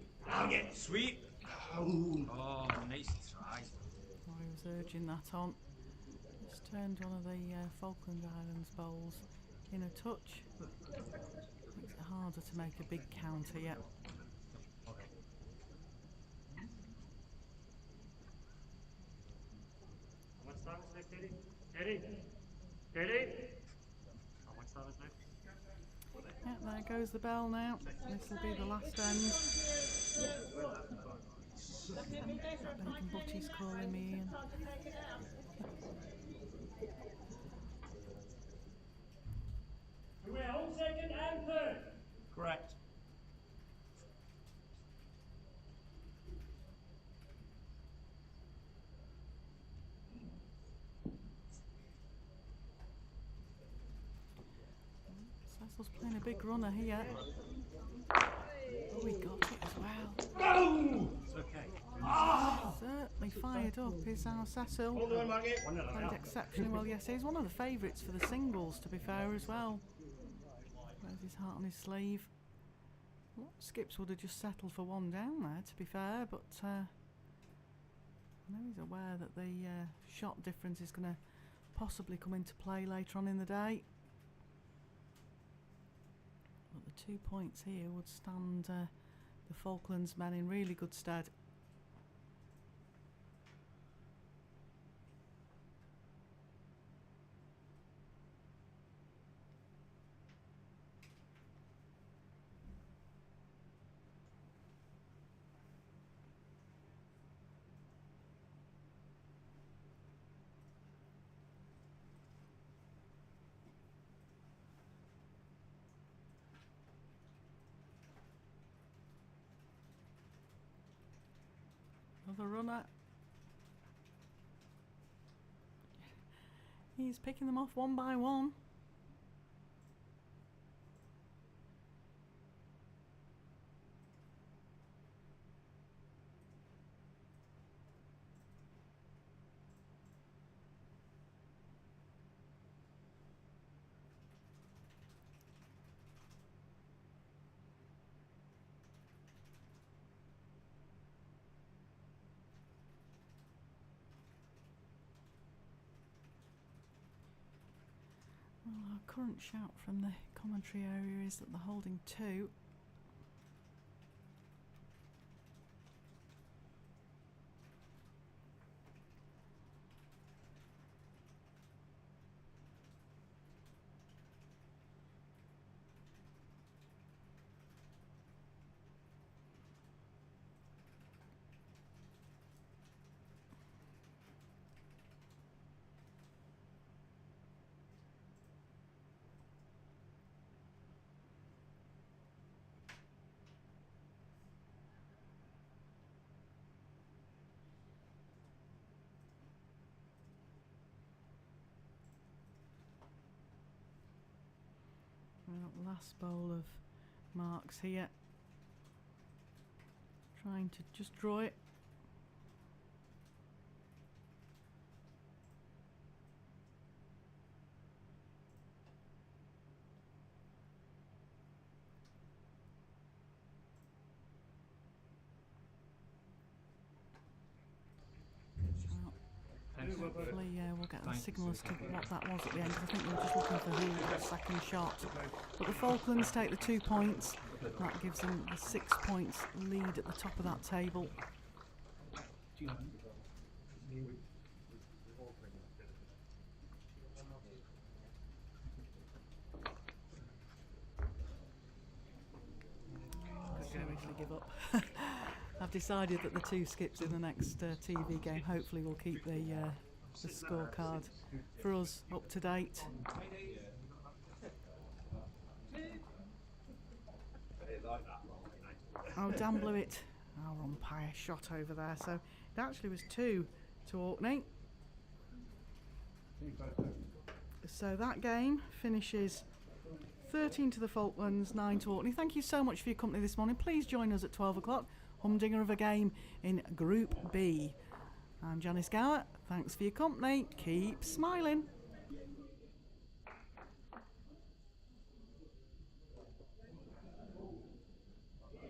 Sweep. Oh, nice try. Oh, he was urging that on. Just turned one of the Falkland Islands bowls in a touch. Makes it harder to make a big counter yet. How much time is left, Teddy? Teddy? Teddy? How much time is left? Yeah, there goes the bell now. This will be the last end. Bacon Butty's calling me in. Do we hold second and third? Correct. Cecil's playing a big runner here. Oh, he got it as well. It's okay. Certainly fired up is our Cecil. Hold on, Margaret. Played exceptionally well. Yes, he's one of the favourites for the singles, to be fair, as well. Wears his heart on his sleeve. A lot of skips would have just settled for one down there, to be fair, but I know he's aware that the shot difference is going to possibly come into play later on in the day. But the 2 points here would stand the Falklands men in really good stead. Another runner. He's picking them off one by one. Well, our current shout from the commentary area is that they're holding 2. Well, last bowl of marks here. Trying to just draw it. Hopefully we'll get a signal as to what that was at the end. I think we were just looking for who got second shot. But the Falklands take the 2 points. That gives them the 6 points lead at the top of that table. Seriously give up. I've decided that the 2 skips in the next TV game hopefully will keep the scorecard for us up to date. Oh, Dan blew it. Our umpire shot over there, so it actually was 2 to Orkney. So that game finishes 13 to the Falklands, 9 to Orkney. Thank you so much for your company this morning. Please join us at 12 o'clock. Humdinger of a game in Group B. I'm Janice Gower. Thanks for your company. Keep smiling.